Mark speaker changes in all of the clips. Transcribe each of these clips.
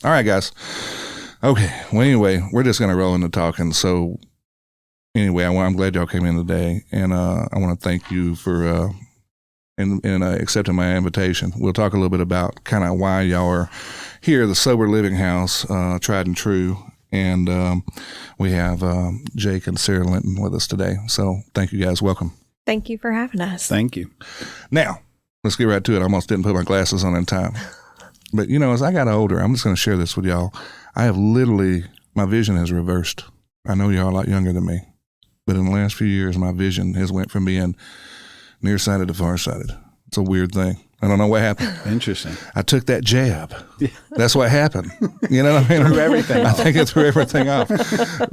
Speaker 1: All right, guys. Okay. Well, anyway, we're just going to roll into talking. So anyway, I'm glad y'all came in today, and I want to thank you for accepting my invitation. We'll talk a little bit about kind of why y'all are here, the Sober Living House, tried and true. And we have Jake and Sarah Linton with us today. So thank you guys. Welcome.
Speaker 2: Thank you for having us.
Speaker 3: Thank you.
Speaker 1: Now, let's get right to it. I almost didn't put my glasses on in time. But, as I got older, I'm just going to share this with y'all. I have literally, my vision has reversed. I know y'all are a lot younger than me. But in the last few years, my vision has went from being nearsighted to farsighted. It's a weird thing. I don't know what happened.
Speaker 3: Interesting.
Speaker 1: I took that jab. Yeah. That's what happened. You know what I mean?
Speaker 3: Threw everything off.
Speaker 1: I think it threw everything off.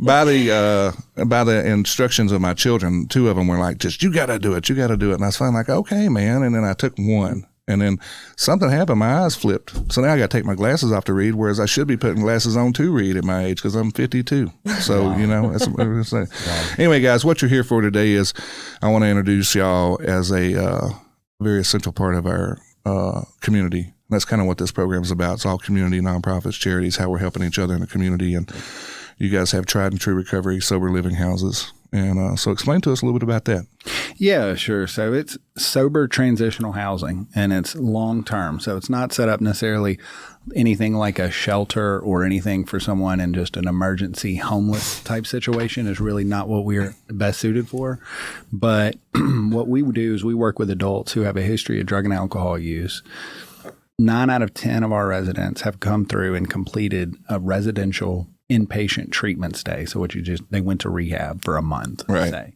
Speaker 1: By the instructions of my children, two of them were like, just, you got to do it. You got to do it. And I was finally like, okay, man. And then I took one. And then something happened. My eyes flipped. So now I got to take my glasses off to read, whereas I should be putting glasses on to read at my age because I'm 52. So, wow. That's wow. Anyway, guys, what you're here for today is I want to introduce y'all as a very essential part of our community. That's kind of what this program is about. It's all community, nonprofits, charities, how we're helping each other in the community. And you guys have tried and true recovery, sober living houses. And so explain to us a little bit about that.
Speaker 3: Yeah, sure. So it's sober transitional housing, and it's long-term. So it's not set up necessarily anything like a shelter or anything for someone in just an emergency homeless type situation is really not what we're best suited for. But what we do is we work with adults who have a history of drug and alcohol use. 9 out of 10 of our residents have come through and completed a residential inpatient treatment stay. So they went to rehab for a month,
Speaker 1: right.
Speaker 3: Say,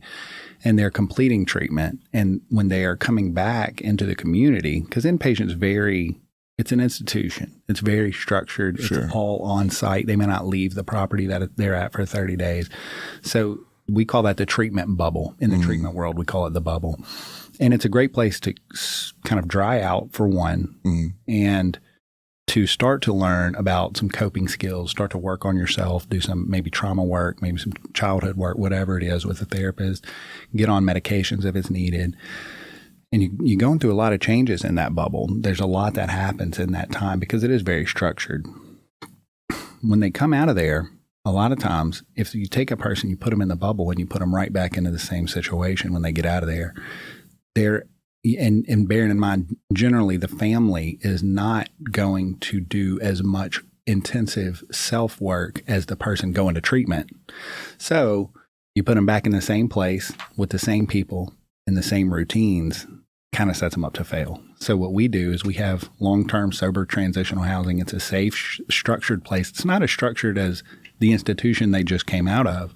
Speaker 3: and they're completing treatment. And when they are coming back into the community, because inpatient is it's an institution. It's very structured.
Speaker 1: Sure.
Speaker 3: It's all on site. They may not leave the property that they're at for 30 days. So we call that the treatment bubble. In the treatment world, we call it the bubble. And it's a great place to kind of dry out for one and to start to learn about some coping skills, start to work on yourself, do some maybe trauma work, maybe some childhood work, whatever it is with a therapist, get on medications if it's needed. And you're going through a lot of changes in that bubble. There's a lot that happens in that time because it is very structured. When they come out of there, a lot of times, if you take a person, you put them in the bubble and you put them right back into the same situation when they get out of there, and bearing in mind, generally the family is not going to do as much intensive self-work as the person going to treatment. So you put them back in the same place with the same people in the same routines, kind of sets them up to fail. So what we do is we have long-term sober transitional housing. It's a safe, structured place. It's not as structured as the institution they just came out of.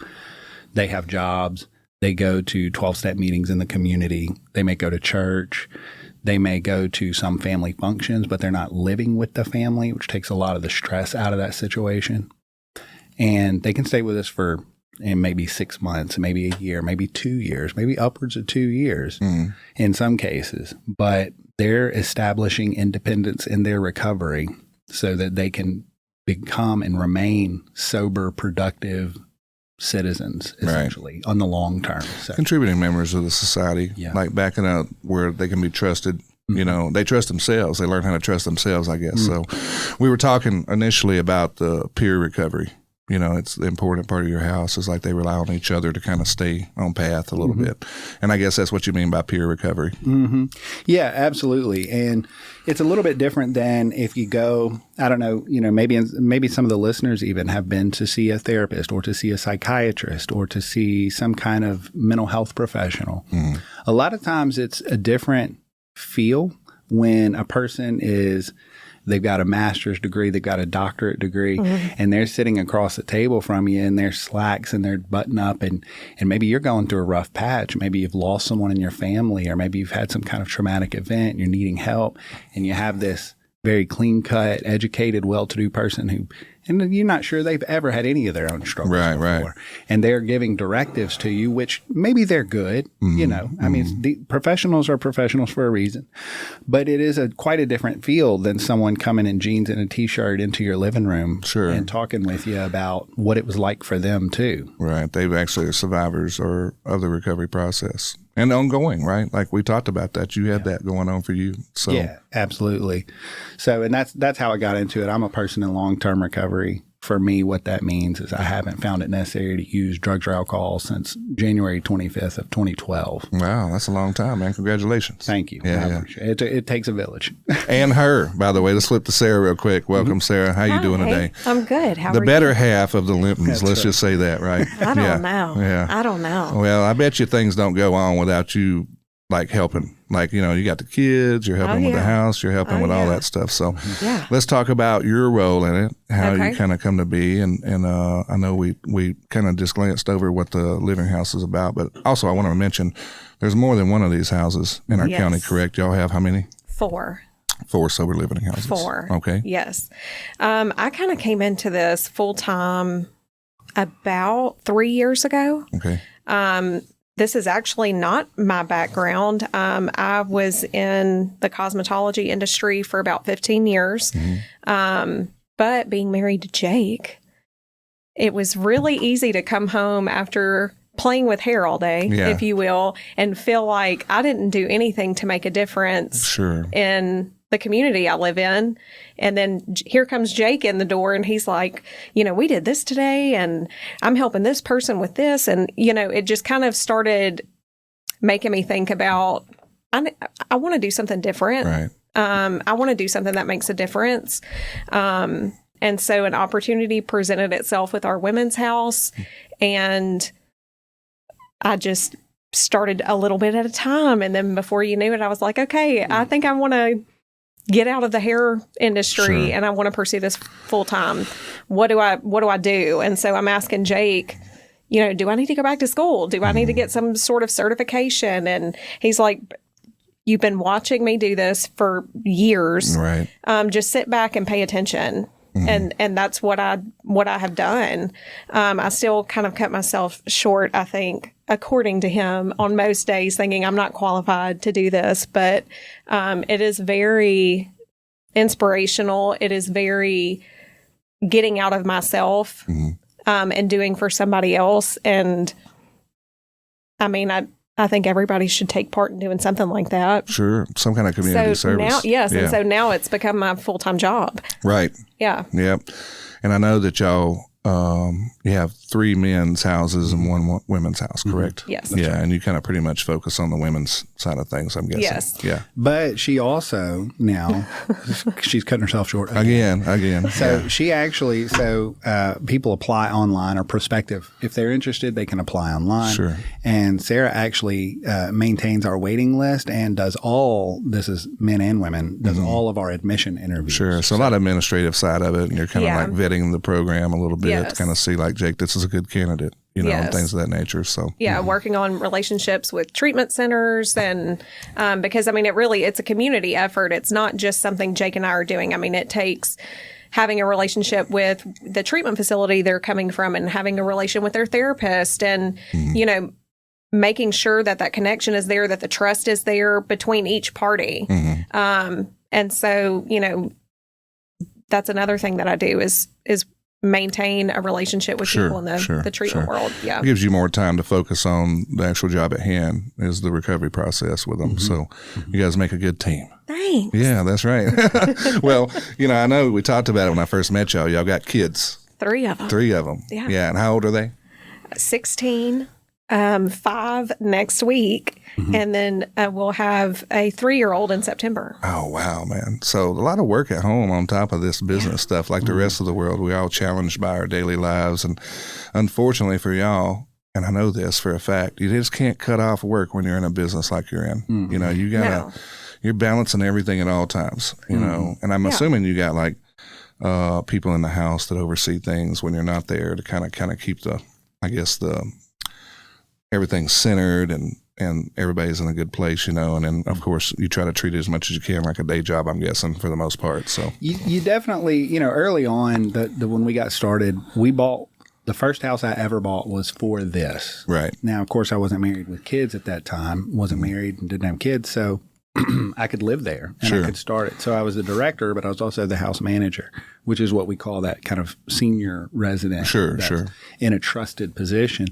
Speaker 3: They have jobs. They go to 12-step meetings in the community. They may go to church. They may go to some family functions, but they're not living with the family, which takes a lot of the stress out of that situation. And they can stay with us for maybe 6 months, maybe a year, maybe 2 years, maybe upwards of 2 years in some cases. But they're establishing independence in their recovery so that they can become and remain sober, productive citizens, essentially, on the long term. So,
Speaker 1: contributing members of the society, like backing up where they can be trusted. They trust themselves. They learn how to trust themselves, I guess. So we were talking initially about the peer recovery. It's the important part of your house is like they rely on each other to kind of stay on path a little bit. And I guess that's what you mean by peer recovery.
Speaker 3: Yeah, absolutely. And it's a little bit different than if you go, I don't know, maybe some of the listeners even have been to see a therapist or to see a psychiatrist or to see some kind of mental health professional. A lot of times it's a different feel when a person they've got a master's degree, they've got a doctorate degree, and they're sitting across the table from you in their slacks and their button up, and maybe you're going through a rough patch. Maybe you've lost someone in your family, or maybe you've had some kind of traumatic event and you're needing help, and you have this very clean-cut, educated, well-to-do person and you're not sure they've ever had any of their own struggles before. Right. And they're giving directives to you, which maybe they're good, I mean, the professionals are professionals for a reason, but it is quite a different field than someone coming in jeans and a T-shirt into your living room and talking with you about what it was like for them too.
Speaker 1: Right. They've actually are survivors of the recovery process. And ongoing, right? Like we talked about that. You had that going on for you. So
Speaker 3: yeah, absolutely. So, and that's how I got into it. I'm a person in long-term recovery. For me, what that means is I haven't found it necessary to use drugs or alcohol since January 25th of 2012.
Speaker 1: Wow, that's a long time, man. Congratulations.
Speaker 3: Thank you.
Speaker 1: Yeah,
Speaker 3: I appreciate it. It takes a village.
Speaker 1: And her, by the way. Let's flip to Sarah real quick. Welcome, Sarah. How you doing today?
Speaker 2: I'm good. How are
Speaker 1: the
Speaker 2: you?
Speaker 1: better half of the Lintons. Let's just say that, right?
Speaker 2: I don't know.
Speaker 1: Yeah.
Speaker 2: I don't know.
Speaker 1: Well, I bet you things don't go on without you, like, helping. Like, you know, you got the kids, you're helping with the house, you're helping with all that stuff. So let's talk about your role in it, how you kind of come to be. And I know we kind of just glanced over what the living house is about, but also I want to mention there's more than one of these houses in our county, correct? Y'all have how many?
Speaker 2: 4.
Speaker 1: 4 sober living houses.
Speaker 2: 4.
Speaker 1: Okay.
Speaker 2: Yes. I kind of came into this full time about 3 years ago.
Speaker 1: Okay.
Speaker 2: This is actually not my background. I was in the cosmetology industry for about 15 years. But being married to Jake, it was really easy to come home after playing with hair all day, if you will, and feel like I didn't do anything to make a difference in the community I live in. And then here comes Jake in the door and he's like, you know, we did this today and I'm helping this person with this. And, you know, it just kind of started making me think about, I want to do something different.
Speaker 1: Right.
Speaker 2: I want to do something that makes a difference. And so an opportunity presented itself with our women's house, and I just started a little bit at a time. And then before you knew it, I was like, okay, I think I want to get out of the hair industry and I want to pursue this full time. What do I do? And so I'm asking Jake, you know, do I need to go back to school? Do I need to get some sort of certification? And he's like, you've been watching me do this for years.
Speaker 1: Right.
Speaker 2: Just sit back and pay attention. And that's what I have done. I still kind of cut myself short, I think, according to him, on most days, thinking I'm not qualified to do this. But it is very inspirational. It is very getting out of myself and doing for somebody else. And I mean, I think everybody should take part in doing something like that.
Speaker 1: Sure. Some kind of community service.
Speaker 2: Now, and so now it's become my full-time job.
Speaker 1: Right.
Speaker 2: Yeah.
Speaker 1: Yep. And I know that y'all, you have 3 men's houses and 1 women's house, correct?
Speaker 2: Yes.
Speaker 1: Yeah. And you kind of pretty much focus on the women's side of things, I'm guessing.
Speaker 2: Yes.
Speaker 1: Yeah.
Speaker 3: But she also now, she's cutting herself short
Speaker 1: Again.
Speaker 3: So she actually, people apply online or prospective. If they're interested, they can apply online.
Speaker 1: Sure.
Speaker 3: And Sarah actually maintains our waiting list and does this is men and women, does all of our admission interviews.
Speaker 1: Sure. So a lot of administrative side of it, and you're kind of like vetting the program a little bit to kind of see like, Jake, this is a good candidate, you know, and things of that nature. So
Speaker 2: working on relationships with treatment centers, and because I mean, it's a community effort. It's not just something Jake and I are doing. I mean, it takes having a relationship with the treatment facility they're coming from, and having a relation with their therapist, and you know, making sure that connection is there, that the trust is there between each party. And so, you know, that's another thing that I do is maintain a relationship with people in the treatment world. Yeah.
Speaker 1: It gives you more time to focus on the actual job at hand, is the recovery process with them. So you guys make a good team.
Speaker 2: Thanks.
Speaker 1: Yeah, that's right. Well, you know, I know we talked about it when I first met y'all. Y'all got kids.
Speaker 2: 3 of them.
Speaker 1: 3 of them.
Speaker 2: Yeah.
Speaker 1: Yeah. And how old are they?
Speaker 2: 16, 5 next week. And then we'll have a 3-year-old in September.
Speaker 1: Oh, wow, man. So a lot of work at home on top of this business stuff. Like the rest of the world, we're all challenged by our daily lives. And unfortunately for y'all, and I know this for a fact, you just can't cut off work when you're in a business like you're in. You know, you gotta, you're balancing everything at all times, you know. And I'm assuming you got like people in the house that oversee things when you're not there to kind of keep everything centered and everybody's in a good place, you know. And then, of course, you try to treat it as much as you can like a day job, I'm guessing, for the most part. So
Speaker 3: you definitely, you know, early on, when we got started, we bought the first house I ever bought was for this.
Speaker 1: Right.
Speaker 3: Now, of course, I wasn't married with kids at that time, wasn't married and didn't have kids. So I could live there and I could start it. So I was the director, but I was also the house manager, which is what we call that kind of senior resident.
Speaker 1: Sure.
Speaker 3: In a trusted position.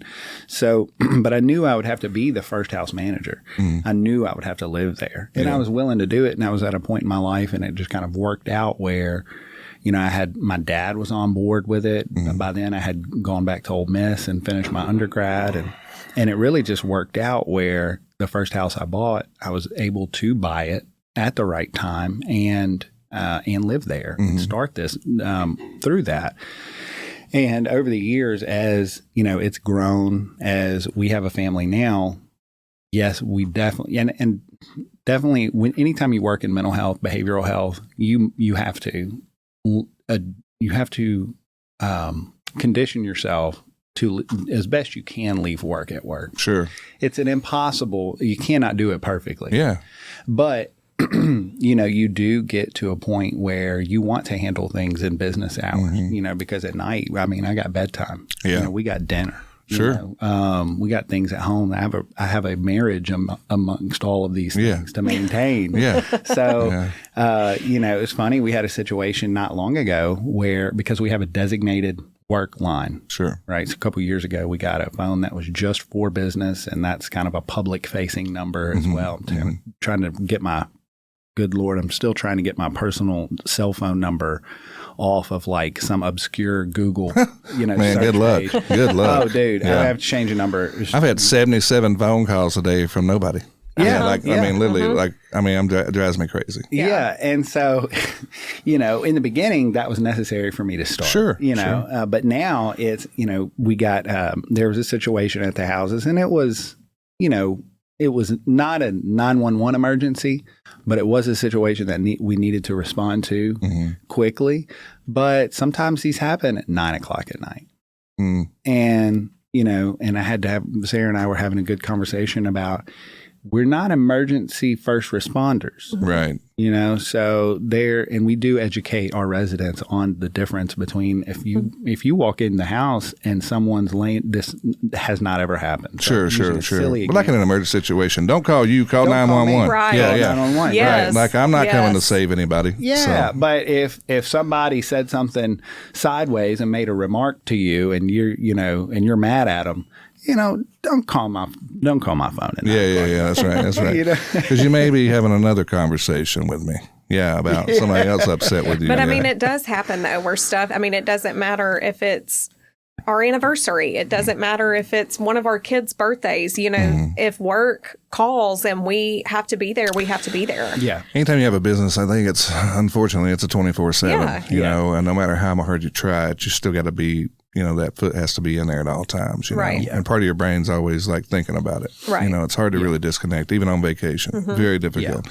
Speaker 3: So, but I knew I would have to be the first house manager. I knew I would have to live there, and I was willing to do it. And I was at a point in my life, and it just kind of worked out where, you know, I had my dad was on board with it. By then, I had gone back to Ole Miss and finished my undergrad, and it really just worked out where the first house I bought, I was able to buy it at the right time and live there and start this through that. And over the years, as you know, it's grown, as we have a family now. Yes, we definitely and definitely anytime you work in mental health, behavioral health, you have to condition yourself to, as best you can, leave work at work.
Speaker 1: Sure.
Speaker 3: It's an impossible, you cannot do it perfectly.
Speaker 1: Yeah.
Speaker 3: But, you know, you do get to a point where you want to handle things in business hours, you know, because at night, I mean, I got bedtime.
Speaker 1: Yeah.
Speaker 3: You know, we got dinner.
Speaker 1: Sure.
Speaker 3: You know, we got things at home. I have a marriage amongst all of these things to maintain. So, you know, it's funny. We had a situation not long ago where, because we have a designated work line.
Speaker 1: Sure.
Speaker 3: Right. So a couple of years ago, we got a phone that was just for business, and that's kind of a public facing number as well. I'm trying to get my, good Lord, I'm still trying to get my personal cell phone number off of like some obscure Google, you know,
Speaker 1: man, good luck.
Speaker 3: Page.
Speaker 1: Good luck.
Speaker 3: Oh, dude, I have to change a number.
Speaker 1: I've had 77 phone calls a day from nobody. I mean, literally, it drives me crazy.
Speaker 3: Yeah. And so, you know, in the beginning, that was necessary for me to start.
Speaker 1: Sure.
Speaker 3: You know, but now it's, you know, we got, there was a situation at the houses, and it was, you know, it was not a 911 emergency, but it was a situation that we needed to respond to quickly. But sometimes these happen at 9 o'clock at night. And, you know, and I had to have, Sarah and I were having a good conversation about, we're not emergency first responders.
Speaker 1: Right.
Speaker 3: You know, so and we do educate our residents on the difference between if you walk in the house and someone's laying, this has not ever happened. So
Speaker 1: Sure.
Speaker 3: Silly
Speaker 1: But like in an emergency situation, don't call you, call 911.
Speaker 2: Right.
Speaker 1: Yeah.
Speaker 3: 911.
Speaker 2: Yes.
Speaker 1: Right. Like I'm not coming to save anybody.
Speaker 3: Yeah,
Speaker 1: so.
Speaker 3: but if somebody said something sideways and made a remark to you, and you're mad at them, you know, don't call my phone.
Speaker 1: Yeah. That's right.
Speaker 3: You know?
Speaker 1: Because you may be having another conversation with me. Yeah, about somebody else upset with you.
Speaker 2: But I mean, it does happen though, where stuff. I mean, it doesn't matter if it's our anniversary. It doesn't matter if it's one of our kids' birthdays. You know, if work calls and we have to be there, we have to be there.
Speaker 3: Yeah.
Speaker 1: Anytime you have a business, I think unfortunately, it's a 24/7. You know, and no matter how hard you try it, you still got to be. You know, that foot has to be in there at all times, you know?
Speaker 2: Right.
Speaker 1: And part of your brain's always like thinking about it.
Speaker 2: Right.
Speaker 1: You know, it's hard to really disconnect, even on vacation. Very difficult.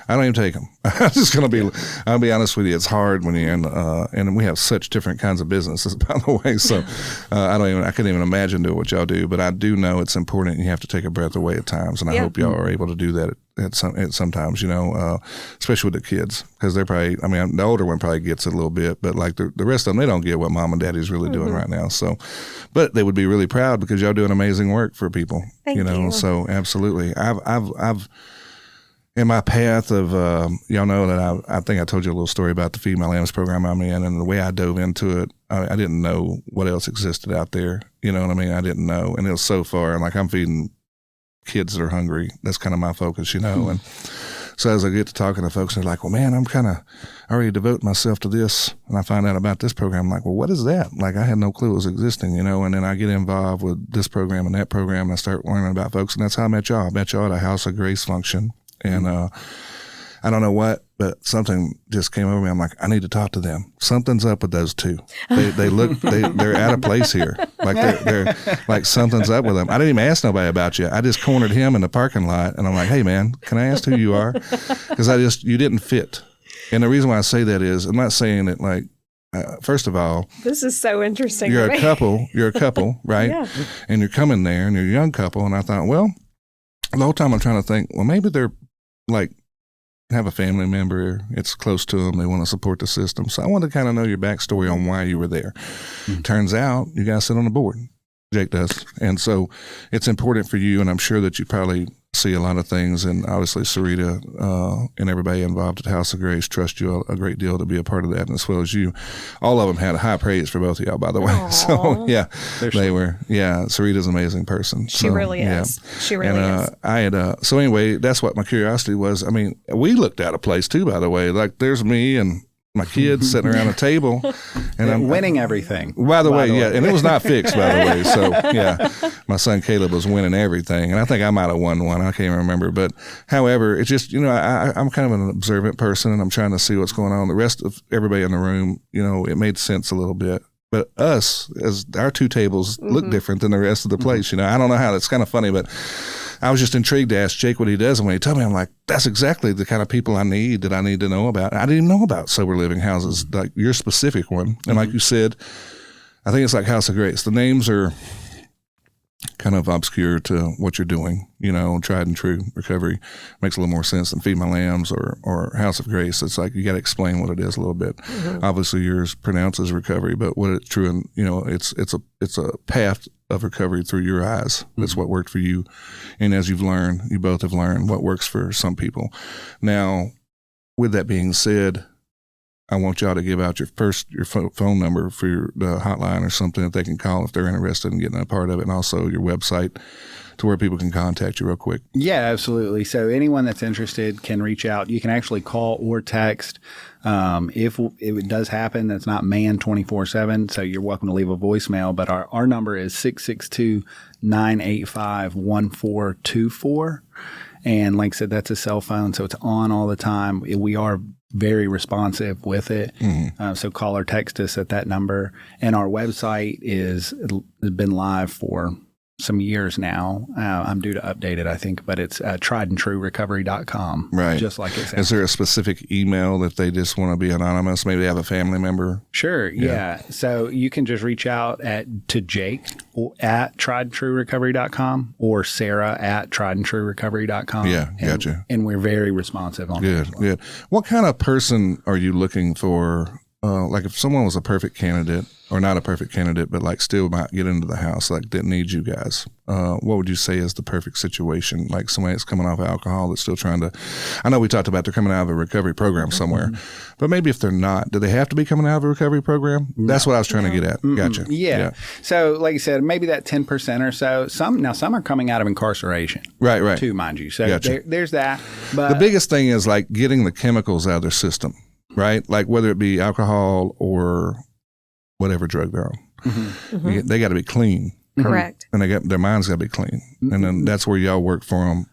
Speaker 1: I don't even take them. I'm just going to I'll be honest with you. It's hard when you're in, and we have such different kinds of businesses, by the way. So I couldn't even imagine doing what y'all do, but I do know it's important and you have to take a breath away at times. And I hope y'all are able to do that at sometimes, you know, especially with the kids, because they're probably, I mean, the older one probably gets it a little bit, but like the rest of them, they don't get what mom and daddy's really doing right now. So, but they would be really proud because y'all doing amazing work for people, you know,
Speaker 2: you.
Speaker 1: So absolutely. I've in my path of, y'all know that I think I told you a little story about the Feed My Lambs program I'm in, and the way I dove into it, I didn't know what else existed out there. You know what I mean? I didn't know. And it was so far, and like I'm feeding kids that are hungry. That's kind of my focus, you know. And so as I get to talking to folks, they're like, well, man, I'm kind of already devoting myself to this. And I find out about this program. I'm like, well, what is that? Like, I had no clue it was existing, you know. And then I get involved with this program and that program, and I start learning about folks. And that's how I met y'all. I met y'all at a House of Grace function. And I don't know what, but something just came over me. I'm like, I need to talk to them. Something's up with those two. They're out of place here. Like they're like something's up with them. I didn't even ask nobody about you. I just cornered him in the parking lot, and I'm like, hey man, can I ask who you are? Because you didn't fit. And the reason why I say that is, I'm not saying that like, first of all,
Speaker 2: this is so interesting.
Speaker 1: You're a couple, right?
Speaker 2: Yeah.
Speaker 1: And you're coming there, and you're a young couple, and I thought, well, the whole time I'm trying to think, well, maybe they're like have a family member, it's close to them, they want to support the system. So I wanted to kind of know your backstory on why you were there. Turns out you guys sit on the board. Jake does. And so it's important for you, and I'm sure that you probably see a lot of things. And obviously Sarita and everybody involved at House of Grace trust you a great deal to be a part of that, and as well as you. All of them had high praise for both of y'all, by the way.
Speaker 2: Aww.
Speaker 1: So yeah, they were. Yeah, Sarita's an amazing person.
Speaker 2: She really is. She really is.
Speaker 1: I had so anyway, that's what my curiosity was. I mean, we looked at a place too, by the way. Like there's me and my kids sitting around a table, and I'm
Speaker 3: winning everything.
Speaker 1: By the way, yeah, and it was not fixed, by the way. So yeah, my son Caleb was winning everything, and I think I might have won one. I can't remember, but however, it's just I'm kind of an observant person, and I'm trying to see what's going on. The rest of everybody in the room, it made sense a little bit. But us, as our two tables look different than the rest of the place. I don't know how. That's kind of funny, but I was just intrigued to ask Jake what he does. And when he told me, I'm like, that's exactly the kind of people I need to know about. I didn't even know about sober living houses, like your specific one. And like you said, I think it's like House of Grace. The names are kind of obscure to what you're doing, tried and true recovery makes a little more sense than Feed My Lambs or House of Grace. It's like you got to explain what it is a little bit. Obviously yours pronounces recovery, but what it's true, and it's a path of recovery through your eyes. That's what worked for you, and as you both have learned what works for some people. Now, with that being said, I want y'all to give out your phone number for the hotline or something that they can call if they're interested in getting a part of it, and also your website to where people can contact you real quick.
Speaker 3: Yeah, absolutely. So anyone that's interested can reach out. You can actually call or text. If it does happen, that's not manned 24/7, so you're welcome to leave a voicemail. But our number is 662-985-1424. And like I said, that's a cell phone, so it's on all the time. We are very responsive with it. So call or text us at that number. And our website has been live for some years now. I'm due to update it, I think, but it's triedandtruerecovery.com.
Speaker 1: Right.
Speaker 3: Just like it sounds.
Speaker 1: Is there a specific email that they just want to be anonymous? Maybe they have a family member?
Speaker 3: Sure. Yeah. So you can just reach out to Jake at triedandtruerecovery.com or Sarah at triedandtruerecovery.com.
Speaker 1: Yeah. Gotcha.
Speaker 3: And we're very responsive on that.
Speaker 1: Good. What kind of person are you looking for? Like if someone was a perfect candidate, or not a perfect candidate, but like still might get into the house, like didn't need you guys, what would you say is the perfect situation? Like somebody that's coming off alcohol that's still trying to, I know we talked about they're coming out of a recovery program somewhere, but maybe if they're not, do they have to be coming out of a recovery program? That's what I was trying to get at. Gotcha.
Speaker 3: Yeah. So like I said, maybe that 10% or so, some are coming out of incarceration.
Speaker 1: Right.
Speaker 3: Too, mind you. So
Speaker 1: Gotcha.
Speaker 3: there's that. But
Speaker 1: the biggest thing is like getting the chemicals out of their system, right? Like whether it be alcohol or whatever drug they're on. They got to be clean.
Speaker 2: Correct.
Speaker 1: And their minds got to be clean. And then that's where y'all work for them,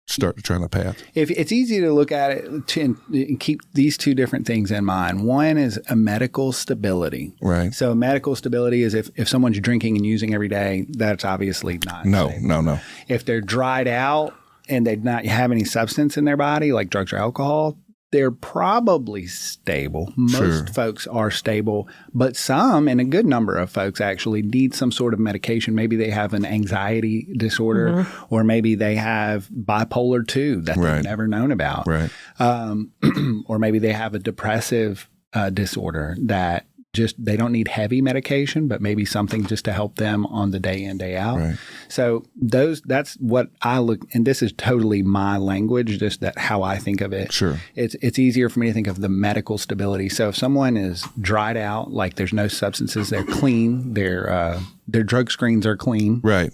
Speaker 1: start to try the path.
Speaker 3: If it's easy to look at it and keep these two different things in mind. One is a medical stability.
Speaker 1: Right.
Speaker 3: So medical stability is if someone's drinking and using every day, that's obviously not safe. No. If they're dried out and they not have any substance in their body, like drugs or alcohol, they're probably stable. Most folks are stable, but some, and a good number of folks actually need some sort of medication. Maybe they have an anxiety disorder, or maybe they have bipolar 2 that they've never known about. Right. Or maybe they have a depressive disorder that just they don't need heavy medication, but maybe something just to help them on the day in, day out. Right. So that's what I look, and this is totally my language, just that how I think of it. Sure. It's easier for me to think of the medical stability. So if someone is dried out, like there's no substances, they're clean, their drug screens are clean. Right.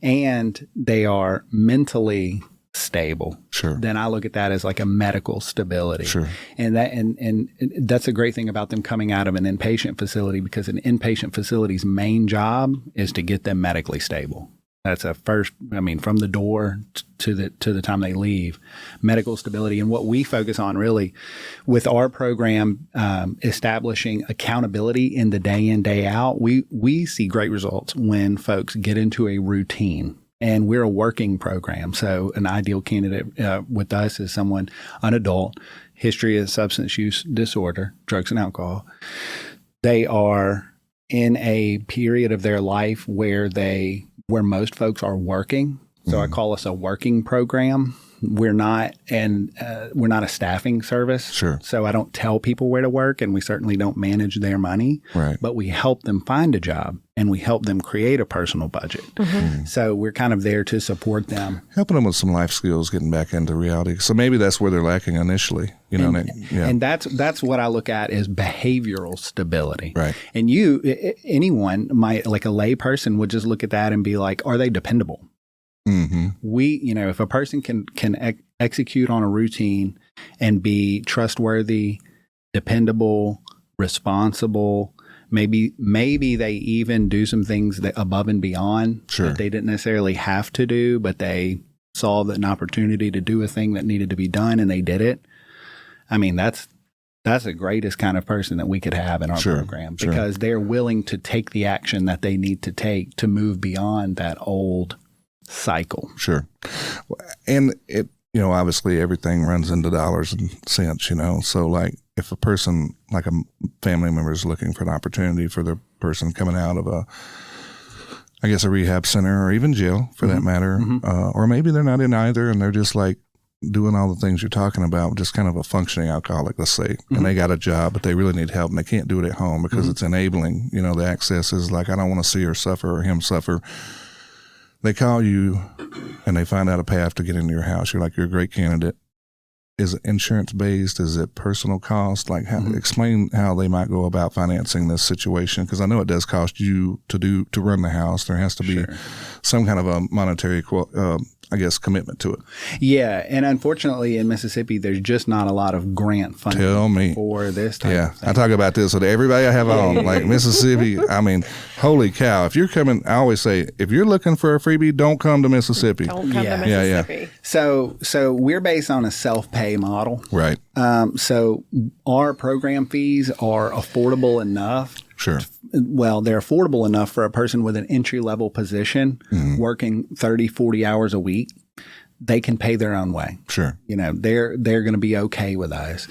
Speaker 3: And they are mentally stable. Sure. Then I look at that as like a medical stability. Sure. And that's a great thing about them coming out of an inpatient facility, because an inpatient facility's main job is to get them medically stable. That's from the door to the time they leave, medical stability. And what we focus on really with our program, establishing accountability in the day in, day out, we see great results when folks get into a routine. And we're a working program. So an ideal candidate with us is an adult, history of substance use disorder, drugs and alcohol. They are in a period of their life where most folks are working. So I call us a working program. We're not a staffing service. Sure. So I don't tell people where to work, and we certainly don't manage their money. Right. But we help them find a job. and we help them create a personal budget. So we're kind of there to support them.
Speaker 1: Helping them with some life skills, getting back into reality. So maybe that's where they're lacking initially.
Speaker 3: And that's what I look at is behavioral stability.
Speaker 1: Right.
Speaker 3: And anyone might, like a lay person would just look at that and be like, are they dependable? If a person can execute on a routine and be trustworthy, dependable, responsible, maybe they even do some things that above and beyond that they didn't necessarily have to do, but they saw an opportunity to do a thing that needed to be done and they did it. I mean, that's the greatest kind of person that we could have in our program, because they're willing to take the action that they need to take to move beyond that old cycle.
Speaker 1: Sure. And it, obviously everything runs into dollars and cents, so like if a person, like a family member is looking for an opportunity for their person coming out of a rehab center or even jail for that matter, or maybe they're not in either and they're just like doing all the things you're talking about, just kind of a functioning alcoholic, let's say, and they got a job, but they really need help and they can't do it at home because it's enabling, the access is like, I don't want to see her suffer or him suffer. They call you and they find out a path to get into your house. You're like, you're a great candidate. Is it insurance based? Is it personal cost? Like, explain how they might go about financing this situation, because I know it does cost you to run the house. There has to be some kind of a monetary, commitment to it.
Speaker 3: Yeah, and unfortunately in Mississippi, there's just not a lot of grant funding for this type of thing.
Speaker 1: I talk about this with everybody I have on. Like Mississippi, I mean, holy cow! If you're coming, I always say, if you're looking for a freebie, don't come to Mississippi.
Speaker 2: Don't come to Mississippi.
Speaker 1: Yeah.
Speaker 3: So we're based on a self-pay model.
Speaker 1: Right.
Speaker 3: So our program fees are affordable enough.
Speaker 1: Sure.
Speaker 3: Well, they're affordable enough for a person with an entry-level position working 30, 40 hours a week. They can pay their own way.
Speaker 1: Sure.
Speaker 3: They're going to be okay with us.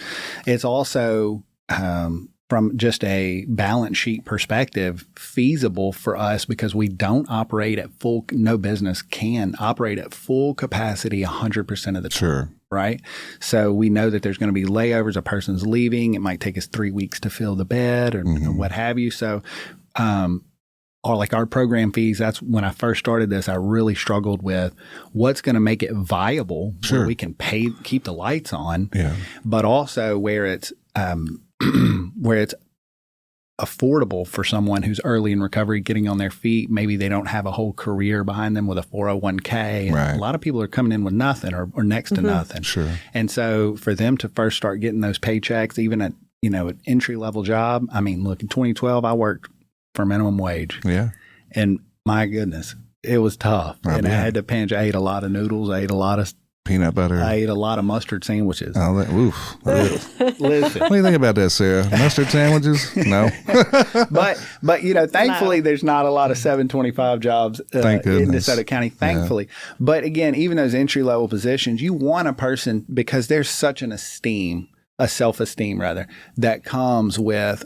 Speaker 3: It's also, from just a balance sheet perspective, feasible for us because we don't operate at no business can operate at full capacity 100% of the time.
Speaker 1: Sure.
Speaker 3: Right. So we know that there's going to be layovers. A person's leaving. It might take us 3 weeks to fill the bed or what have you. So, our program fees, that's when I first started this, I really struggled with what's going to make it viable where we can keep the lights on, but also where it's affordable for someone who's early in recovery, getting on their feet. Maybe they don't have a whole career behind them with a 401k.
Speaker 1: Right.
Speaker 3: A lot of people are coming in with nothing or next to nothing.
Speaker 1: Sure.
Speaker 3: And so for them to first start getting those paychecks, even at, an entry level job. I mean, look, in 2012, I worked for minimum wage.
Speaker 1: Yeah.
Speaker 3: And my goodness, it was tough. I had to pinch. I ate a lot of noodles. I ate a lot of
Speaker 1: peanut butter.
Speaker 3: I ate a lot of mustard sandwiches.
Speaker 1: Oh, oof.
Speaker 3: Listen.
Speaker 1: What do you think about that, Sarah? Mustard sandwiches? No.
Speaker 3: but thankfully, there's not a lot of 725 jobs in DeSoto County, thankfully. Yeah. But again, even those entry-level positions, you want a person, because there's such an self-esteem rather, that comes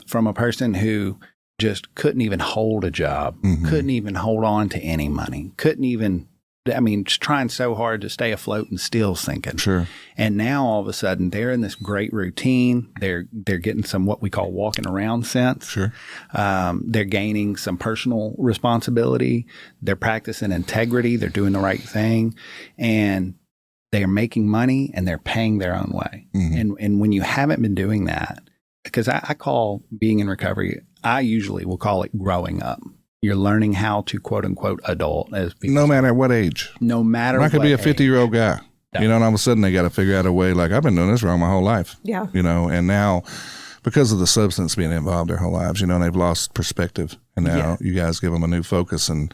Speaker 3: from a person who just couldn't even hold a job, couldn't even hold on to any money, just trying so hard to stay afloat and still sinking.
Speaker 1: Sure.
Speaker 3: And now all of a sudden they're in this great routine. They're getting some what we call walking around sense.
Speaker 1: Sure.
Speaker 3: They're gaining some personal responsibility. They're practicing integrity. They're doing the right thing, and they are making money and they're paying their own way. And when you haven't been doing that, because I call being in recovery, I usually will call it growing up. You're learning how to quote unquote adult as people.
Speaker 1: No matter what age.
Speaker 3: No matter what age.
Speaker 1: I could be a 50-year-old guy. No. And all of a sudden they got to figure out a way, like, I've been doing this wrong my whole life.
Speaker 2: Yeah.
Speaker 1: And now because of the substance being involved their whole lives, they've lost perspective. And now you guys give them a new focus and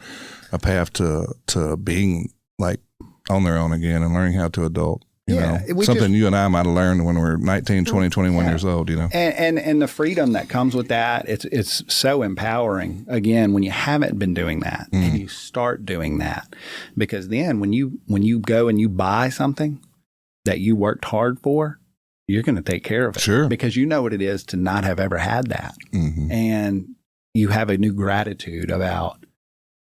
Speaker 1: a path to being like on their own again and learning how to adult. Something you and I might have learned when we were 19, 20, 21 years old,
Speaker 3: And the freedom that comes with that, it's so empowering, again, when you haven't been doing that and you start doing that. Because then when you go and you buy something that you worked hard for, you're going to take care of it.
Speaker 1: Sure.
Speaker 3: Because you know what it is to not have ever had that. And you have a new gratitude about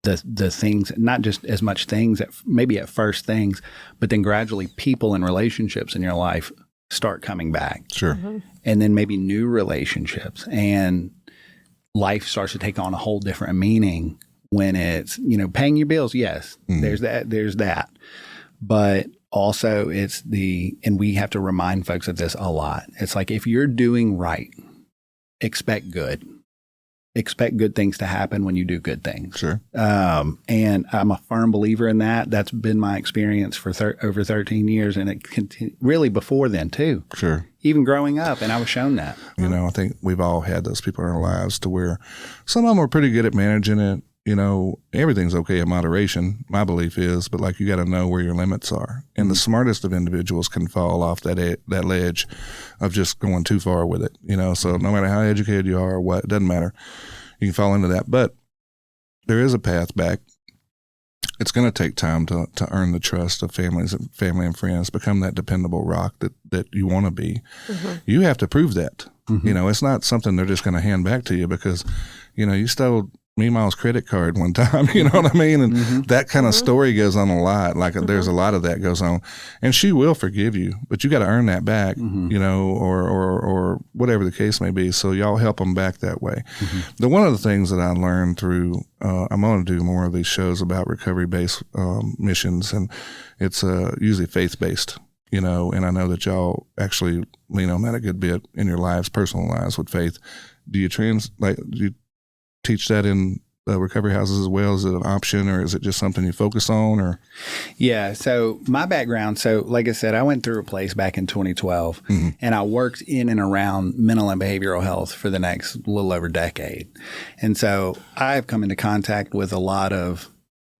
Speaker 3: the things, not just as much things, maybe at first things, but then gradually people and relationships in your life start coming back.
Speaker 1: Sure.
Speaker 3: And then maybe new relationships. And life starts to take on a whole different meaning when it's, paying your bills. Yes, there's that. But also and we have to remind folks of this a lot. It's like, if you're doing right, expect good. Expect good things to happen when you do good things.
Speaker 1: Sure.
Speaker 3: And I'm a firm believer in that. That's been my experience for over 13 years. And it really before then too.
Speaker 1: Sure.
Speaker 3: Even growing up. And I was shown that.
Speaker 1: I think we've all had those people in our lives to where some of them are pretty good at managing it. Everything's okay in moderation, my belief is, but like, you got to know where your limits are. And the smartest of individuals can fall off that ledge of just going too far with it, so no matter how educated you are or what, it doesn't matter. You can fall into that, but there is a path back. It's going to take time to earn the trust of family and friends, become that dependable rock that you want to be. Mm-hmm. You have to prove that. Mm-hmm. It's not something they're just going to hand back to you because, you stole Meemaw's credit card one time, you know what I mean? And that kind of story goes on a lot. Like there's a lot of that goes on, and she will forgive you, but you got to earn that back, or whatever the case may be. So y'all help them back that way. One of the things that I learned through, I'm going to do more of these shows about recovery-based missions, and it's usually faith-based. And I know that y'all actually lean on that a good bit in your lives, personal lives with faith. Do you teach that in recovery houses as well? Is it an option, or is it just something you focus on? Or
Speaker 3: yeah, so my background, like I said, I went through a place back in 2012, and I worked in and around mental and behavioral health for the next little over decade. And so I've come into contact with a lot of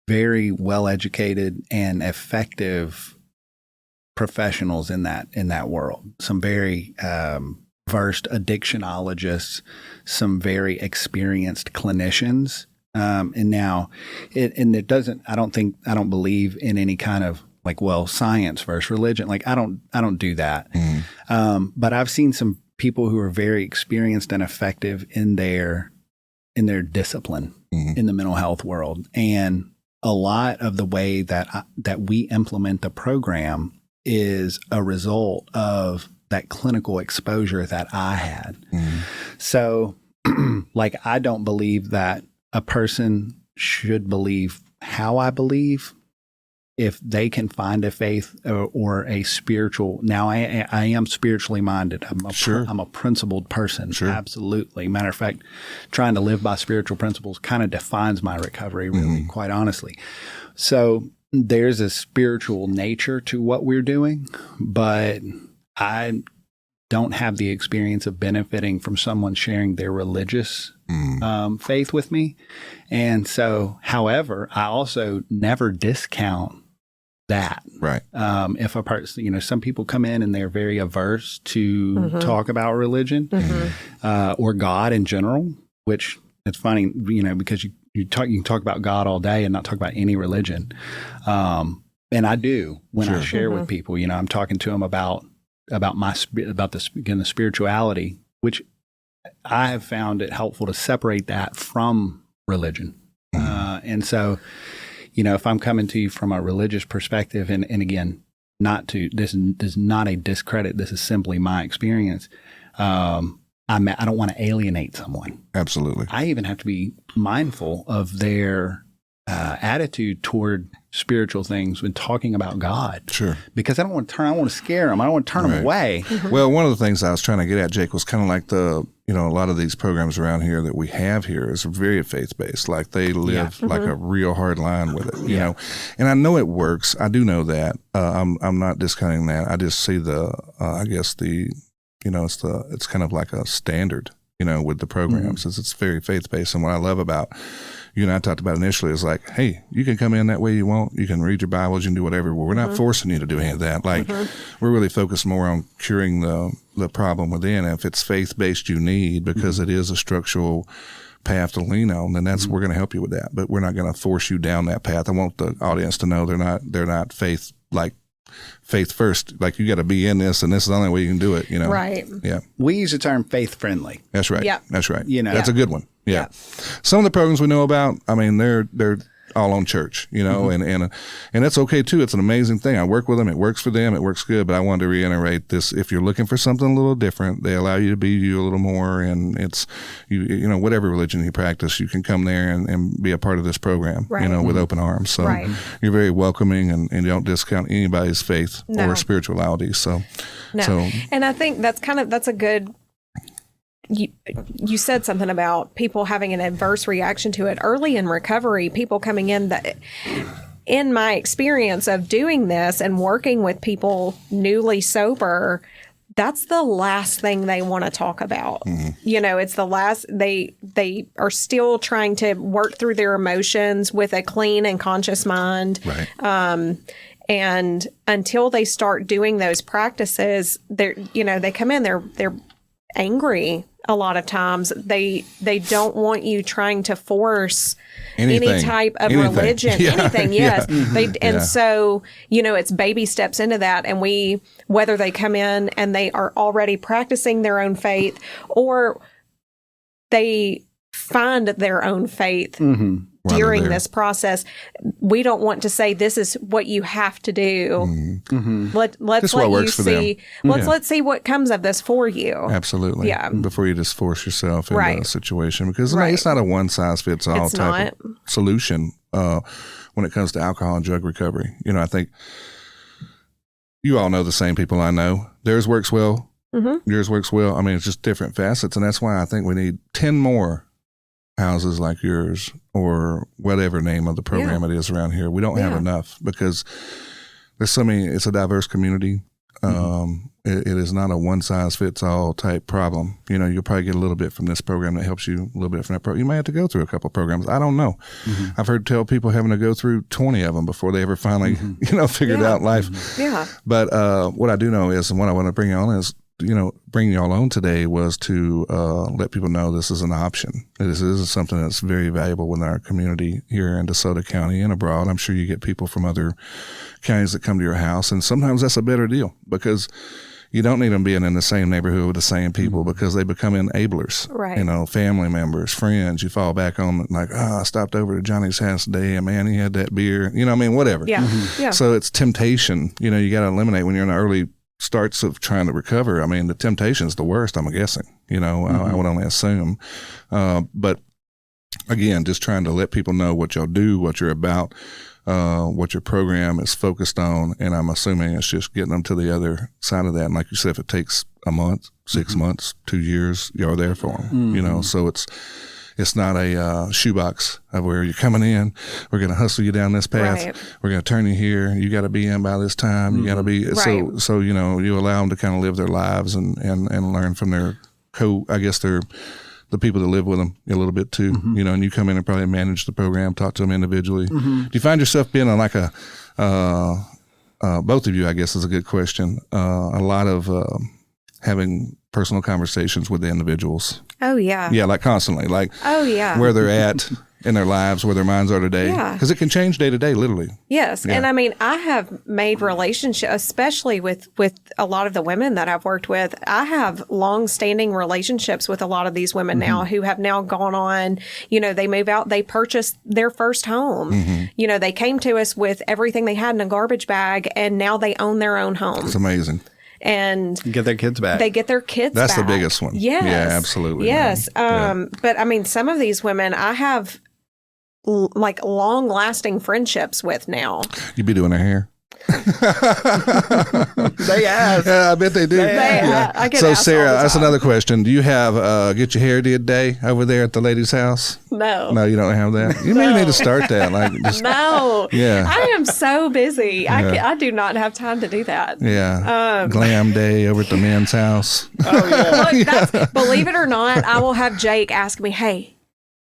Speaker 3: very well-educated and effective professionals in that world. Some very versed addictionologists, some very experienced clinicians. And now it doesn't, I don't believe in any kind of science versus religion. Like I don't do that. But I've seen some people who are very experienced and effective in their discipline in the mental health world. And a lot of the way that we implement the program is a result of that clinical exposure that I had. So I don't believe that a person should believe how I believe if they can find a faith or a spiritual. Now I am spiritually minded. I'm a principled person. Sure. Absolutely. Matter of fact, trying to live by spiritual principles kind of defines my recovery, really, quite honestly. So there's a spiritual nature to what we're doing, but I don't have the experience of benefiting from someone sharing their religious faith with me. And so, however, I also never discount that. Right. If a person, some people come in and they're very averse to talk about religion or God in general, which it's funny, because you can talk about God all day and not talk about any religion. And I do when I share with people, I'm talking to them about the spirituality, which I have found it helpful to separate that from religion. And so, if I'm coming to you from a religious perspective, and again, this is not a discredit, this is simply my experience. I don't want to alienate someone.
Speaker 1: Absolutely.
Speaker 3: I even have to be mindful of their attitude toward spiritual things when talking about God. Sure. Because I want to scare them. I don't want to turn them away.
Speaker 1: Well, one of the things I was trying to get at, Jake, was kind of like a lot of these programs around here that we have here is very faith-based. Like they live like a real hard line with it, you know. And I know it works. I do know that. I'm not discounting that. I just see it's kind of like a standard, with the programs. It's very faith-based. And what I love about you and I talked about initially is like, hey, you can come in that way you want. You can read your Bibles, you can do whatever. We're not forcing you to do any of that. Like we're really focused more on curing the problem within. If it's faith-based you need, because it is a structural path to lean on, then we're going to help you with that. But we're not going to force you down that path. I want the audience to know they're not faith first. Like you got to be in this, and this is the only way you can do it.
Speaker 2: Right.
Speaker 1: Yeah.
Speaker 3: We use the term faith friendly.
Speaker 1: That's right.
Speaker 2: Yeah.
Speaker 1: That's right. That's a good one. Yeah. Some of the programs we know about, I mean, they're all on church, and that's okay too. It's an amazing thing. I work with them. It works for them. It works good. But I wanted to reiterate this. If you're looking for something a little different, they allow you to be you a little more. And it's, whatever religion you practice, you can come there and be a part of this program, with open arms. So you're very welcoming, and you don't discount anybody's faith or spirituality. So,
Speaker 2: and I think that's a good. You said something about people having an adverse reaction to it early in recovery, people coming in that, in my experience of doing this and working with people newly sober, that's the last thing they want to talk about. It's the last, they are still trying to work through their emotions with a clean and conscious mind.
Speaker 1: Right.
Speaker 2: And until they start doing those practices, they come in, they're angry. A lot of times they don't want you trying to force any type of religion, anything. Yes. So, it's baby steps into that. And whether they come in and they are already practicing their own faith, or they find their own faith during this process, we don't want to say this is what you have to do. Let's let you see. Let's see what comes of this for you.
Speaker 1: Absolutely. Yeah. Before you just force yourself into a situation, because it's not a one size fits all type of solution when it comes to alcohol and drug recovery. I think you all know the same people I know. Theirs works well. Yours works well. I mean, it's just different facets, and that's why I think we need 10 more houses like yours, or whatever name of the program it is around here. We don't have enough, because there's so many. It's a diverse community. It is not a one size fits all type problem. You'll probably get a little bit from this program that helps you, a little bit from that program. You may have to go through a couple programs. I don't know. I've heard people having to go through 20 of them before they ever finally, figured out life. But what I do know is, and what I want to bring on is, bringing y'all on today was to let people know this is an option. This is something that's very valuable within our community here in DeSoto County and abroad. I'm sure you get people from other counties that come to your house, and sometimes that's a better deal, because you don't need them being in the same neighborhood with the same people, because they become enablers.
Speaker 2: Right.
Speaker 1: Family members, friends. You fall back on like, I stopped over to Johnny's house today, and man, he had that beer. Whatever.
Speaker 2: Yeah.
Speaker 1: So it's temptation. You got to eliminate when you're in the early starts of trying to recover. I mean, the temptation is the worst, I'm guessing. I would only assume. But again, just trying to let people know what y'all do, what you're about, what your program is focused on. And I'm assuming it's just getting them to the other side of that. And like you said, if it takes a month, 6 months, 2 years, you're there for them. So it's not a shoebox of where you're coming in. We're going to hustle you down this path.
Speaker 2: Right.
Speaker 1: We're going to turn you here. You got to be in by this time. You got to be so you allow them to kind of live their lives and learn from their the people that live with them a little bit too. And you come in and probably manage the program, talk to them individually. Do you find yourself being like both of you? I guess is a good question. A lot of having personal conversations with the individuals.
Speaker 2: Oh, yeah.
Speaker 1: Yeah, like constantly. Like,
Speaker 2: oh, yeah.
Speaker 1: Where they're at in their lives, where their minds are today.
Speaker 2: Yeah.
Speaker 1: Because it can change day to day, literally.
Speaker 2: Yes. Yeah. And I mean, I have made relationships, especially with a lot of the women that I've worked with. I have long-standing relationships with a lot of these women now who have now gone on, they move out, they purchased their first home. They came to us with everything they had in a garbage bag, and now they own their own home.
Speaker 1: It's amazing.
Speaker 3: And get their kids back.
Speaker 2: They get their kids
Speaker 1: back. That's the
Speaker 2: back.
Speaker 1: biggest one.
Speaker 2: Yes.
Speaker 1: Yeah, absolutely.
Speaker 2: Yes. But I mean, some of these women I have like long lasting friendships with now.
Speaker 1: You be doing their hair?
Speaker 3: They ask.
Speaker 1: Yeah, I bet they do.
Speaker 2: I get
Speaker 1: so
Speaker 2: asked
Speaker 1: Sarah,
Speaker 2: all the
Speaker 1: that's
Speaker 2: time.
Speaker 1: another question. Do you have get your hair did day over there at the lady's house?
Speaker 2: No,
Speaker 1: you don't have that. You maybe need to start that. Like, just,
Speaker 2: no,
Speaker 1: yeah.
Speaker 2: I am so busy. I do not have time to do that.
Speaker 1: Yeah, glam day over at the men's house.
Speaker 3: Oh yeah.
Speaker 2: Look, believe it or not, I will have Jake ask me, "Hey,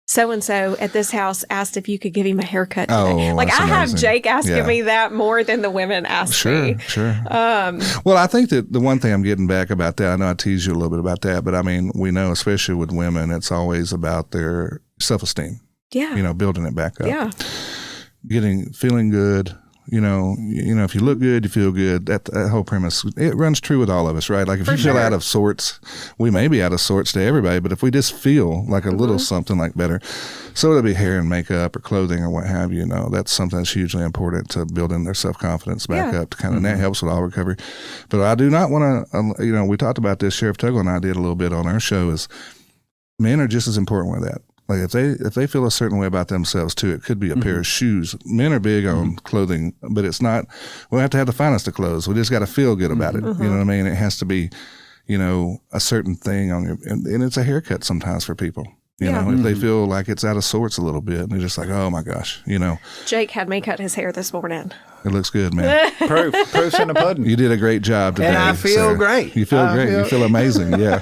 Speaker 2: so-and-so at this house asked if you could give him a haircut today." Like, I have Jake asking me that more than the women ask me.
Speaker 1: Sure. Well, I think that the one thing I'm getting back about that, I know I teased you a little bit about that, but I mean, we know, especially with women, it's always about their self-esteem.
Speaker 2: Yeah.
Speaker 1: Building it back up.
Speaker 2: Yeah.
Speaker 1: Feeling good, You know, if you look good, you feel good. That whole premise, it runs true with all of us, right? Like if you feel out of sorts, we may be out of sorts to everybody, but if we just feel like a little something like better, so it'll be hair and makeup or clothing or what have you, that's something that's hugely important to building their self-confidence back up to kind of, and that helps with all recovery. But I do not want to, we talked about this, Sheriff Tuggle and I did a little bit on our show, is men are just as important with that. Like if they feel a certain way about themselves too, it could be a pair of shoes. Men are big on clothing, but it's not. We don't have to have the finest of clothes. We just got to feel good about it. You know what I mean? It has to be, a certain thing on your, and it's a haircut sometimes for people. You know, if they feel like it's out of sorts a little bit, and they're just like, oh my gosh,
Speaker 2: Jake had me cut his hair this morning.
Speaker 1: It looks good, man.
Speaker 3: Proof's in the pudding.
Speaker 1: You did a great job today.
Speaker 3: And I feel great.
Speaker 1: You feel great. You feel amazing. Yeah.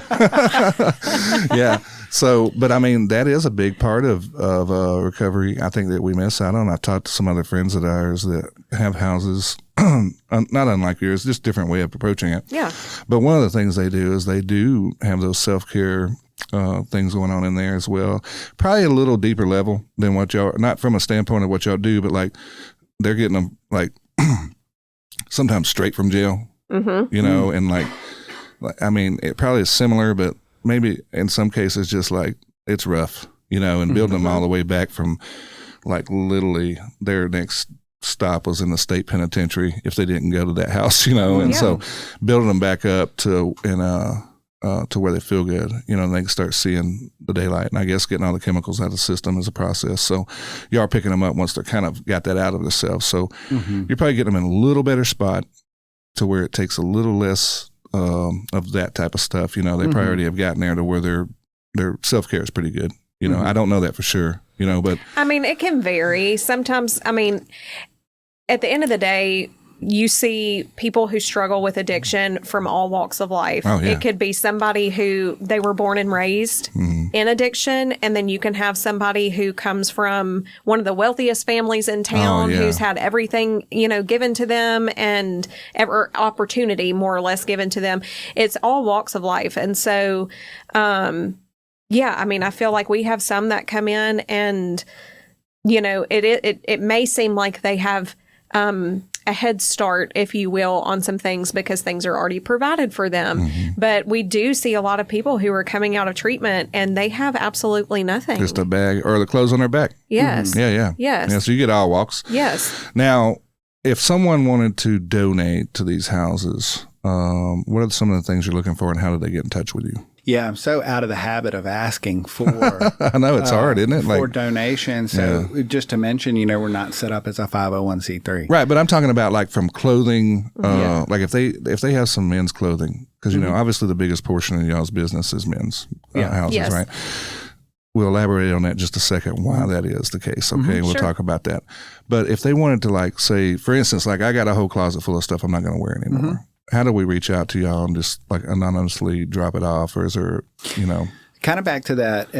Speaker 1: Yeah. So, but I mean, that is a big part of recovery. I think that we miss out on. I've talked to some other friends of ours that have houses, not unlike yours, just different way of approaching it.
Speaker 2: Yeah.
Speaker 1: But one of the things they do is they do have those self-care things going on in there as well. Probably a little deeper level than what y'all, not from a standpoint of what y'all do, but like they're getting them like sometimes straight from jail, and like, I mean, it probably is similar, but maybe in some cases just like it's rough, and building them all the way back from like literally their next stop was in the state penitentiary if they didn't go to that house, and so building them back up to where they feel good, and they can start seeing the daylight. And I guess getting all the chemicals out of the system is a process. So you are picking them up once they're kind of got that out of themselves. So you're probably getting them in a little better spot to where it takes a little less of that type of stuff. They probably already have gotten there to where their self-care is pretty good. I don't know that for sure, but. I
Speaker 2: mean, it can vary. Sometimes, I mean, at the end of the day, you see people who struggle with addiction from all walks of life. Oh, yeah. It could be somebody who they were born and raised in addiction, and then you can have somebody who comes from one of the wealthiest families in town who's had everything, given to them and opportunity more or less given to them. It's all walks of life. And so, I mean, I feel like we have some that come in and, it may seem like they have a head start, if you will, on some things because things are already provided for them. But we do see a lot of people who are coming out of treatment and they have absolutely nothing.
Speaker 1: Just a bag or the clothes on their back.
Speaker 2: Yes.
Speaker 1: Yeah.
Speaker 2: Yes.
Speaker 1: Yeah, so you get all walks.
Speaker 2: Yes.
Speaker 1: Now, if someone wanted to donate to these houses, what are some of the things you're looking for and how do they get in touch with you?
Speaker 3: Yeah, I'm so out of the habit of asking for
Speaker 1: I know it's hard, isn't it?
Speaker 3: For donations. So just to mention, we're not set up as a 501c3.
Speaker 1: Right, but I'm talking about like from clothing, like if they have some men's clothing, because obviously the biggest portion of y'all's business is men's houses, right? We'll elaborate on that in just a second why that is the case. Okay, we'll talk about that. But if they wanted to like say, for instance, like I got a whole closet full of stuff I'm not going to wear anymore. How do we reach out to y'all and just like anonymously drop it off, or is there,
Speaker 3: Kind of back to that,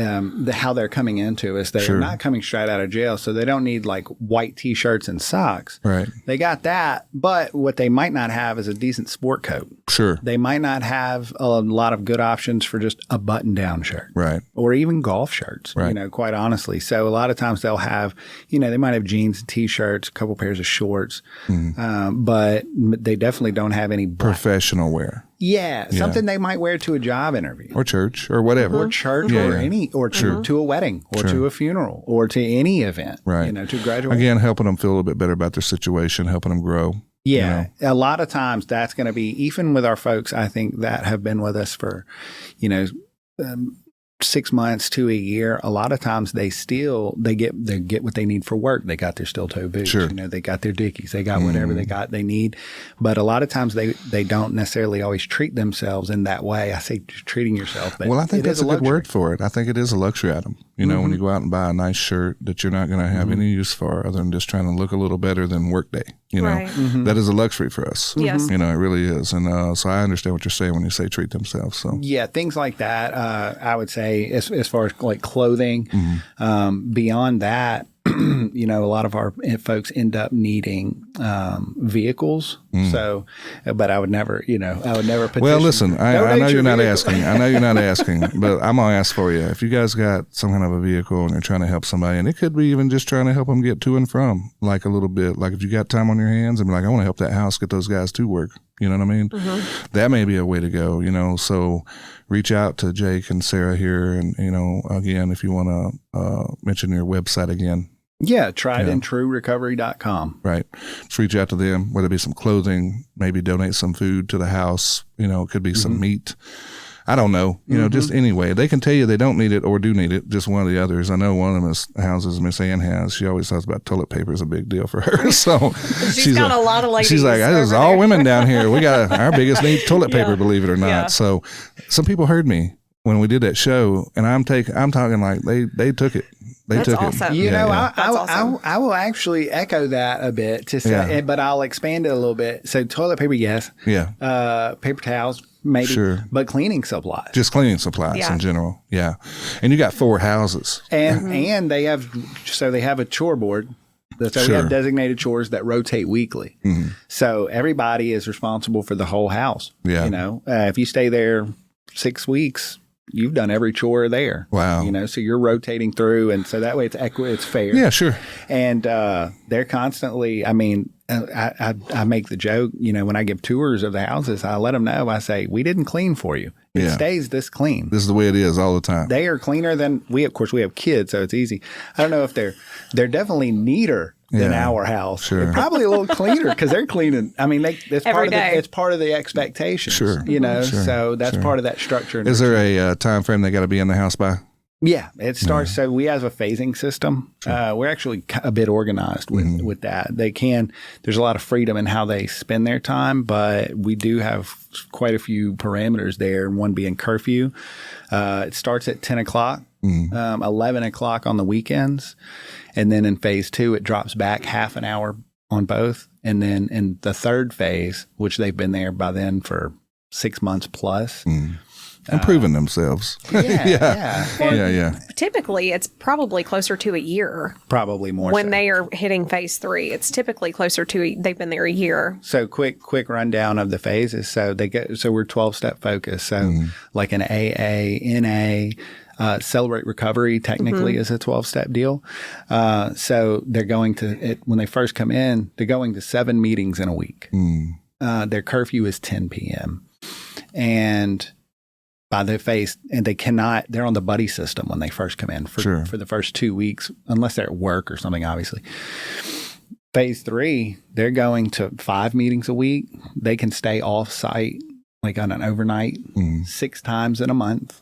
Speaker 3: how they're coming into is they're not coming straight out of jail, so they don't need like white T-shirts and socks.
Speaker 1: Right.
Speaker 3: They got that, but what they might not have is a decent sport coat.
Speaker 1: Sure.
Speaker 3: They might not have a lot of good options for just a button-down shirt.
Speaker 1: Right.
Speaker 3: Or even golf shirts, quite honestly. So a lot of times they'll have, they might have jeans and T-shirts, a couple pairs of shorts, but they definitely don't have any
Speaker 1: professional wear.
Speaker 3: Yeah, something they might wear to a job interview.
Speaker 1: Or church, or whatever.
Speaker 3: Or church, to a wedding, or to a funeral, or to any event,
Speaker 1: right.
Speaker 3: To graduate.
Speaker 1: Again, helping them feel a little bit better about their situation, helping them grow.
Speaker 3: Yeah, a lot of times that's going to be, even with our folks, I think that have been with us for, 6 months to a year, a lot of times they get what they need for work. They got their steel toe boots, they got their Dickies, they got whatever they need. But a lot of times they don't necessarily always treat themselves in that way. I say treating yourself. But
Speaker 1: well, I think that's a good word for it. I think it is a luxury item. When you go out and buy a nice shirt that you're not going to have any use for other than just trying to look a little better than workday. That is a luxury for us.
Speaker 2: Yes.
Speaker 1: It really is. And so I understand what you're saying when you say treat themselves. So
Speaker 3: yeah, things like that, I would say as far as like clothing, beyond that, a lot of our folks end up needing vehicles. So, but I would never petition.
Speaker 1: Well, listen, I know you're not asking. I know you're not asking, but I'm going to ask for you. If you guys got some kind of a vehicle and you're trying to help somebody, and it could be even just trying to help them get to and from, like a little bit, like if you got time on your hands and be like, I want to help that house get those guys to work. You know what I mean? That may be a way to go, so reach out to Jake and Sarah here. And, again, if you want to mention your website again.
Speaker 3: Yeah, triedandtruerecovery.com.
Speaker 1: Right. Just reach out to them, whether it be some clothing, maybe donate some food to the house. It could be some meat. I don't know. Just anyway. They can tell you they don't need it or do need it, just one of the others. I know one of them houses Miss Ann has. She always talks about toilet paper is a big deal for her. So
Speaker 2: she's got a lot of ladies.
Speaker 1: She's like, there's all women down here. We got our biggest need toilet paper, believe it or not. Yeah. So some people heard me when we did that show, and I'm talking like they took it.
Speaker 2: That's awesome.
Speaker 3: I will actually echo that a bit to say, but I'll expand it a little bit. So toilet paper, yes.
Speaker 1: Yeah.
Speaker 3: Paper towels, maybe. Sure. But cleaning supplies.
Speaker 1: Just cleaning supplies in general. Yeah. And you got 4 houses.
Speaker 3: And they have a chore board. So we have designated chores that rotate weekly. So everybody is responsible for the whole house. Yeah. If you stay there 6 weeks, you've done every chore there.
Speaker 1: Wow.
Speaker 3: So you're rotating through, and so that way it's fair.
Speaker 1: Yeah, sure.
Speaker 3: And they're constantly, I make the joke, when I give tours of the houses, I let them know, I say, we didn't clean for you. It stays this clean.
Speaker 1: This is the way it is all the time.
Speaker 3: They are cleaner than we have kids, so it's easy. I don't know if they're definitely neater than our house.
Speaker 1: Sure.
Speaker 3: They're probably a little cleaner because they're cleaning. It's part of the expectation.
Speaker 1: Sure.
Speaker 3: So that's part of that structure.
Speaker 1: Is there a time frame they got to be in the house by?
Speaker 3: Yeah, it starts. So we have a phasing system. We're actually a bit organized with that. There's a lot of freedom in how they spend their time, but we do have quite a few parameters there. One being curfew. It starts at 10 o'clock, 11 o'clock on the weekends. And then in phase 2, it drops back half an hour on both. And then in the third phase, which they've been there by then for 6 months plus.
Speaker 1: Improving themselves.
Speaker 3: Yeah.
Speaker 2: Typically, it's probably closer to a year.
Speaker 3: Probably more
Speaker 2: when they are hitting phase 3. It's typically closer to they've been there a year.
Speaker 3: So quick rundown of the phases. So we're 12-step focus. So like an AA, NA, Celebrate Recovery technically is a 12-step deal. So they're going to when they first come in, they're going to 7 meetings in a week. Their curfew is 10 p.m. And by the phase, and they're on the buddy system when they first come in for the first 2 weeks, unless they're at work or something, obviously. Phase 3, they're going to 5 meetings a week. They can stay off site, like on an overnight, 6 times in a month.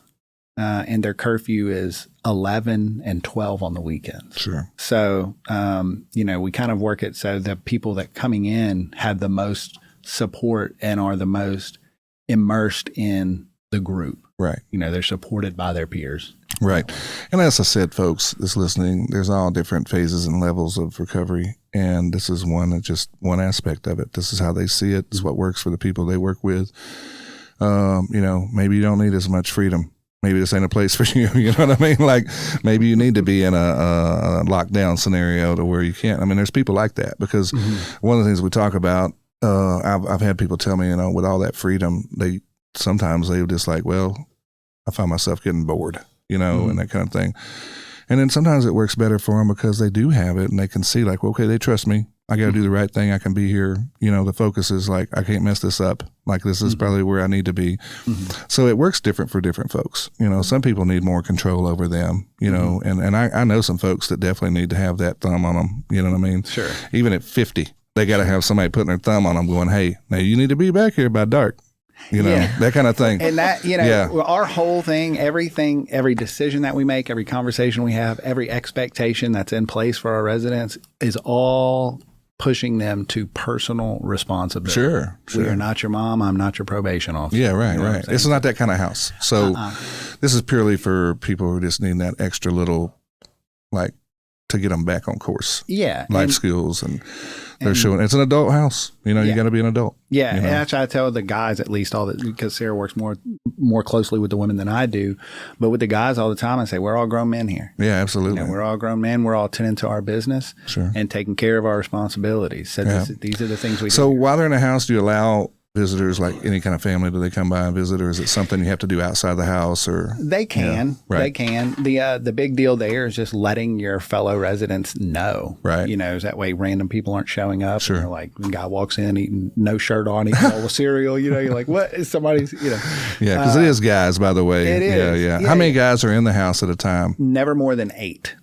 Speaker 3: And their curfew is 11 and 12 on the weekends.
Speaker 1: Sure.
Speaker 3: So, we kind of work it so the people that coming in have the most support and are the most immersed in the group.
Speaker 1: Right.
Speaker 3: They're supported by their peers.
Speaker 1: Right. And as I said, folks that's listening, there's all different phases and levels of recovery. And this is just one aspect of it. This is how they see it. This is what works for the people they work with. Maybe you don't need as much freedom. Maybe this ain't a place for you. You know what I mean? Like maybe you need to be in a lockdown scenario to where you can't. There's people like that because one of the things we talk about, I've had people tell me, with all that freedom, sometimes they were just like, well, I find myself getting bored, and that kind of thing. And then sometimes it works better for them because they do have it and they can see like, well, okay, they trust me. I got to do the right thing. I can be here. The focus is like, I can't mess this up. Like this is probably where I need to be. So it works different for different folks. Some people need more control over them, and I know some folks that definitely need to have that thumb on them. You know what I mean?
Speaker 3: Sure.
Speaker 1: Even at 50, they got to have somebody putting their thumb on them going, hey, now you need to be back here by dark. That kind of thing.
Speaker 3: And that, our whole thing, everything, every decision that we make, every conversation we have, every expectation that's in place for our residents is all pushing them to personal responsibility.
Speaker 1: Sure.
Speaker 3: We are not your mom. I'm not your probation officer.
Speaker 1: Yeah, right. This is not that kind of house. So this is purely for people who just need that extra little, like, to get them back on course.
Speaker 3: Yeah.
Speaker 1: Life skills. And they're showing it's an adult house. You got to be an adult.
Speaker 3: Yeah. And actually, I tell the guys at least because Sarah works more closely with the women than I do. But with the guys all the time, I say, we're all grown men here.
Speaker 1: Yeah, absolutely.
Speaker 3: We're all grown men. We're all tending to our business and taking care of our responsibilities. So these are the things we do.
Speaker 1: So while they're in the house, do you allow visitors, like any kind of family, do they come by and visit, or is it something you have to do outside the house? Or
Speaker 3: they can, They can. The big deal there is just letting your fellow residents know,
Speaker 1: right?
Speaker 3: That way random people aren't showing up.
Speaker 1: Sure.
Speaker 3: And they're like, the guy walks in eating no shirt on, eating all the cereal. You're like, what is somebody's?
Speaker 1: Yeah, because it is guys, by the way.
Speaker 3: It is.
Speaker 1: Yeah. How many guys are in the house at a time?
Speaker 3: Never more than 8.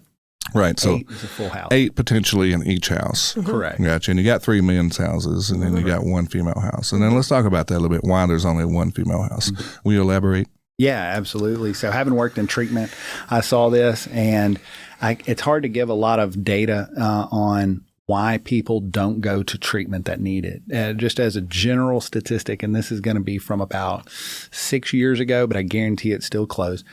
Speaker 1: Right, so
Speaker 3: 8 is a full house.
Speaker 1: 8 potentially in each house.
Speaker 3: Correct.
Speaker 1: Gotcha. And you got 3 men's houses, and then you got 1 female house. And then let's talk about that a little bit. Why there's only 1 female house? Will you elaborate?
Speaker 3: Yeah, absolutely. So having worked in treatment, I saw this, and it's hard to give a lot of data on why people don't go to treatment that need it. Just as a general statistic, and this is going to be from about 6 years ago, but I guarantee it's still close.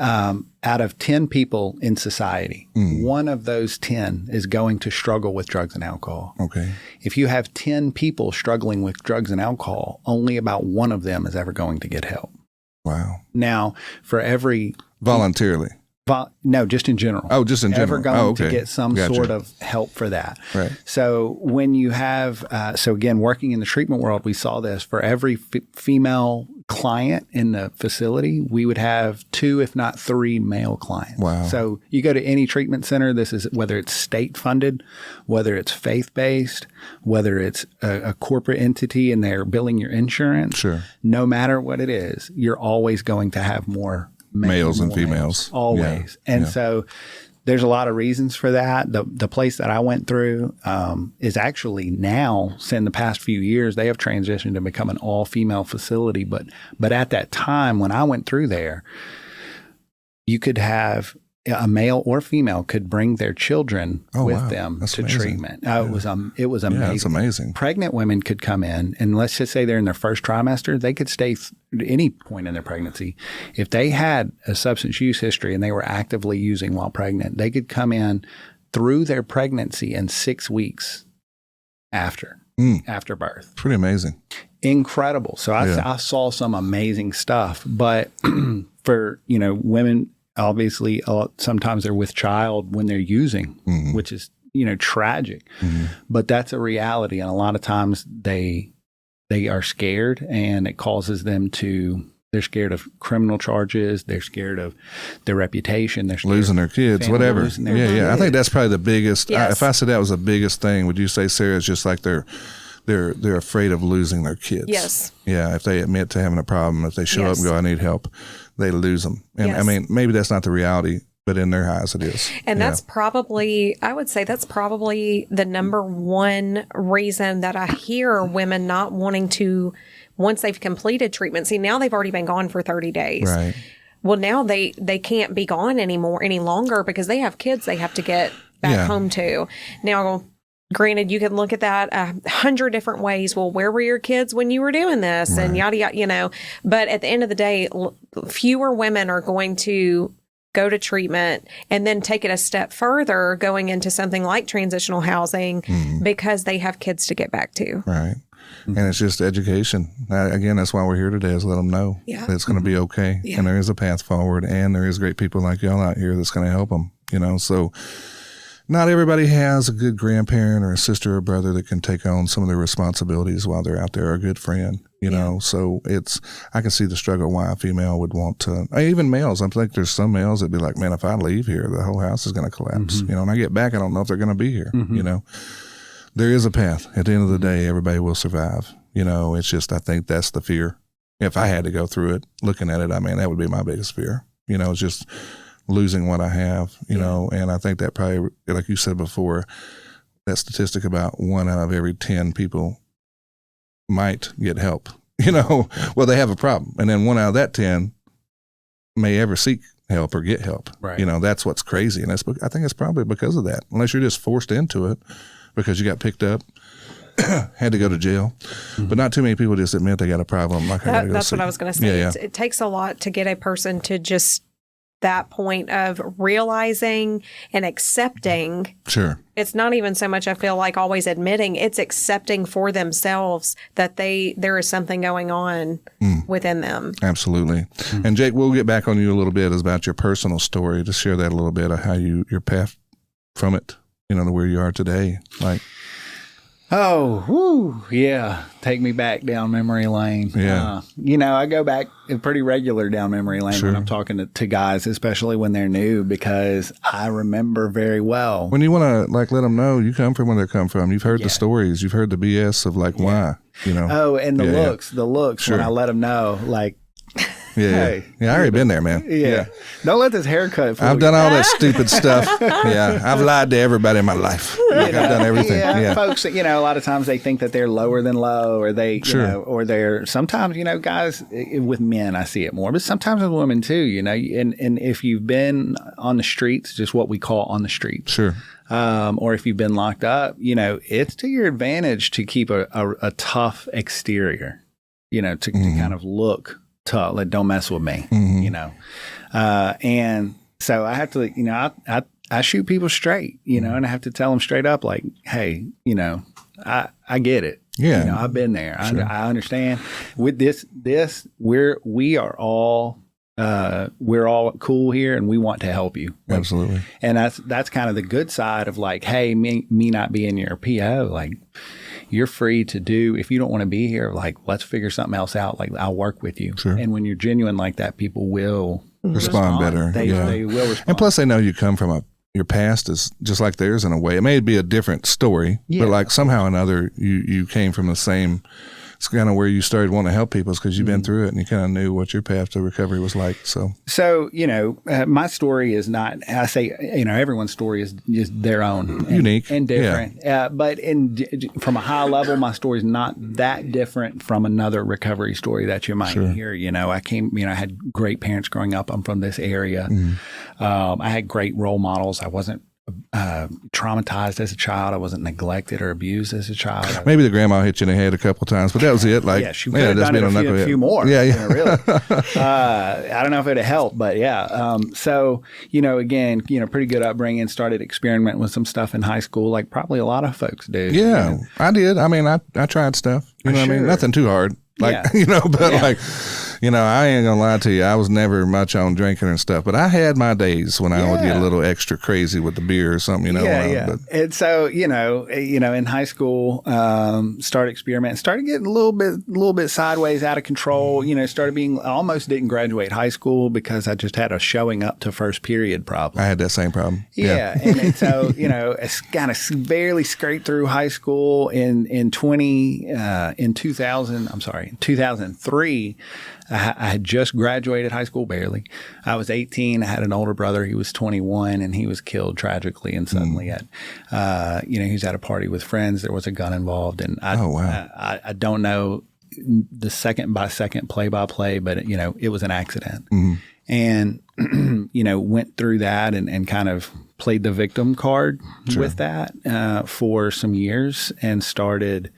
Speaker 3: Out of 10 people in society, 1 of those 10 is going to struggle with drugs and alcohol.
Speaker 1: Okay.
Speaker 3: If you have 10 people struggling with drugs and alcohol, only about 1 of them is ever going to get help.
Speaker 1: Wow.
Speaker 3: Now, for every...
Speaker 1: Voluntarily?
Speaker 3: No, just in general.
Speaker 1: Oh, just in general.
Speaker 3: Ever going to get some sort of help for that.
Speaker 1: Right.
Speaker 3: So when you have, so again, working in the treatment world, we saw this. For every female client in the facility, we would have 2, if not 3 male clients.
Speaker 1: Wow.
Speaker 3: So you go to any treatment center, this is whether it's state funded, whether it's faith-based, whether it's a corporate entity and they're billing your insurance.
Speaker 1: Sure.
Speaker 3: No matter what it is, you're always going to have more
Speaker 1: males and females.
Speaker 3: Always. And so there's a lot of reasons for that. The place that I went through is actually now, in the past few years, they have transitioned to become an all-female facility. But at that time, when I went through there, you could have a male or female could bring their children with them
Speaker 1: That's
Speaker 3: to
Speaker 1: amazing.
Speaker 3: treatment. It was amazing.
Speaker 1: Yeah, it's amazing.
Speaker 3: Pregnant women could come in, and let's just say they're in their first trimester, they could stay at any point in their pregnancy. If they had a substance use history and they were actively using while pregnant, they could come in through their pregnancy in 6 weeks after birth.
Speaker 1: Pretty amazing.
Speaker 3: Incredible. So I saw some amazing stuff, but for, women, obviously, sometimes they're with child when they're using, which is, tragic. But that's a reality. And a lot of times they are scared, and it causes them they're scared of criminal charges. They're scared of their reputation. They're scared
Speaker 1: losing their kids, whatever. I think that's probably the biggest.
Speaker 2: Yes.
Speaker 1: If I said that was the biggest thing, would you say, Sarah, it's just like they're afraid of losing their kids?
Speaker 2: Yes.
Speaker 1: Yeah. If they admit to having a problem, if they show up and go, I need help, they lose them. And I mean, maybe that's not the reality, but in their eyes it is.
Speaker 2: And that's probably, I would say that's probably the number one reason that I hear women not wanting to, once they've completed treatment. See, now they've already been gone for 30 days.
Speaker 1: Right.
Speaker 2: Well, now they can't be gone any longer because they have kids they have to get back home to. Now, granted, you can look at that 100 different ways. Well, where were your kids when you were doing this? Right. And yada, yada, But at the end of the day, fewer women are going to go to treatment and then take it a step further going into something like transitional housing because they have kids to get back to.
Speaker 1: Right. And it's just education. Again, that's why we're here today, is let them know that it's going to be okay. And there is a path forward, and there is great people like y'all out here that's going to help them, So not everybody has a good grandparent or a sister or brother that can take on some of their responsibilities while they're out there, or a good friend, So I can see the struggle why a female would want to, even males. I think there's some males that'd be like, man, if I leave here, the whole house is going to collapse, and I get back, I don't know if they're going to be here, There is a path. At the end of the day, everybody will survive. It's just, I think that's the fear. If I had to go through it, looking at it, that would be my biggest fear. It's just losing what I have, and I think that probably, like you said before, that statistic about 1 out of every 10 people might get help, well, they have a problem. And then 1 out of that 10 may ever seek help or get help.
Speaker 3: Right.
Speaker 1: That's what's crazy. And I think it's probably because of that, unless you're just forced into it because you got picked up, had to go to jail. But not too many people just admit they got a problem.
Speaker 2: That's what I was going to say. It takes a lot to get a person to just that point of realizing and accepting.
Speaker 1: Sure.
Speaker 2: It's not even so much, I feel like, always admitting, it's accepting for themselves that there is something going on within them.
Speaker 1: Absolutely. And Jake, we'll get back on you a little bit about your personal story, to share that a little bit of how your path from it, to where you are today. Like,
Speaker 3: yeah. Take me back down memory lane.
Speaker 1: Yeah.
Speaker 3: I go back pretty regular down memory lane when I'm talking to guys, especially when they're new, because I remember very well.
Speaker 1: When you want to let them know you come from where they come from, you've heard the stories, you've heard the BS of why,
Speaker 3: Oh, and the looks
Speaker 1: Sure.
Speaker 3: when I let them know, like,
Speaker 1: I already been there, man.
Speaker 3: Yeah. Don't let this haircut fool
Speaker 1: I've done all that stupid stuff. Yeah. I've lied to everybody in my life. I've done everything. Yeah.
Speaker 3: Folks, a lot of times they think that they're lower than low, or they, or they're sometimes, guys with men, I see it more, but sometimes with women too, and if you've been on the streets, just what we call on the streets.
Speaker 1: Sure.
Speaker 3: Or if you've been locked up, it's to your advantage to keep a tough exterior, to kind of look tough, like, don't mess with me, and so I have to, I shoot people straight, and I have to tell them straight up, like, hey, I get it.
Speaker 1: Yeah.
Speaker 3: I've been there.
Speaker 1: Sure.
Speaker 3: I understand with this, we're all cool here, and we want to help you. Like,
Speaker 1: absolutely.
Speaker 3: And that's kind of the good side of, like, hey, me not being your PO, like, you're free to do, if you don't want to be here, like, let's figure something else out. Like, I'll work with you.
Speaker 1: Sure.
Speaker 3: And when you're genuine like that, people will
Speaker 1: respond better.
Speaker 3: They will respond.
Speaker 1: And plus they know you come from your past is just like theirs in a way. It may be a different story, but like somehow or another you came from the same. It's kind of where you started wanting to help people, because you've been through it and you kind of knew what your path to recovery was like. So
Speaker 3: my story is not, I say, everyone's story is just their own.
Speaker 1: Unique.
Speaker 3: And different. Yeah. But from a high level, my story is not that different from another recovery story that you might hear. I had great parents growing up. I'm from this area. I had great role models. I wasn't traumatized as a child. I wasn't neglected or abused as a child.
Speaker 1: Maybe the grandma hit you in the head a couple of times, but that was it. Like,
Speaker 3: she could have done it a few more.
Speaker 1: Yeah.
Speaker 3: Really. I don't know if it'd have helped, but yeah. So, again, pretty good upbringing. Started experimenting with some stuff in high school, like probably a lot of folks do.
Speaker 1: Yeah, I did. I mean, I tried stuff. What I mean? Nothing too hard. Like, I ain't gonna lie to you. I was never much on drinking and stuff, but I had my days when I would get a little extra crazy with the beer or something,
Speaker 3: And so, in high school, started experimenting, started getting a little bit sideways, out of control, started being, almost didn't graduate high school because I just had a showing up to first period problem.
Speaker 1: I had that same problem.
Speaker 3: Yeah. And so, it's kind of barely scraped through high school in 2003. I had just graduated high school, barely. I was 18. I had an older brother. He was 21, and he was killed tragically and suddenly he was at a party with friends. There was a gun involved, and I don't know the second by second, play by play, but it was an accident. And went through that and kind of played the victim card with that for some years, and started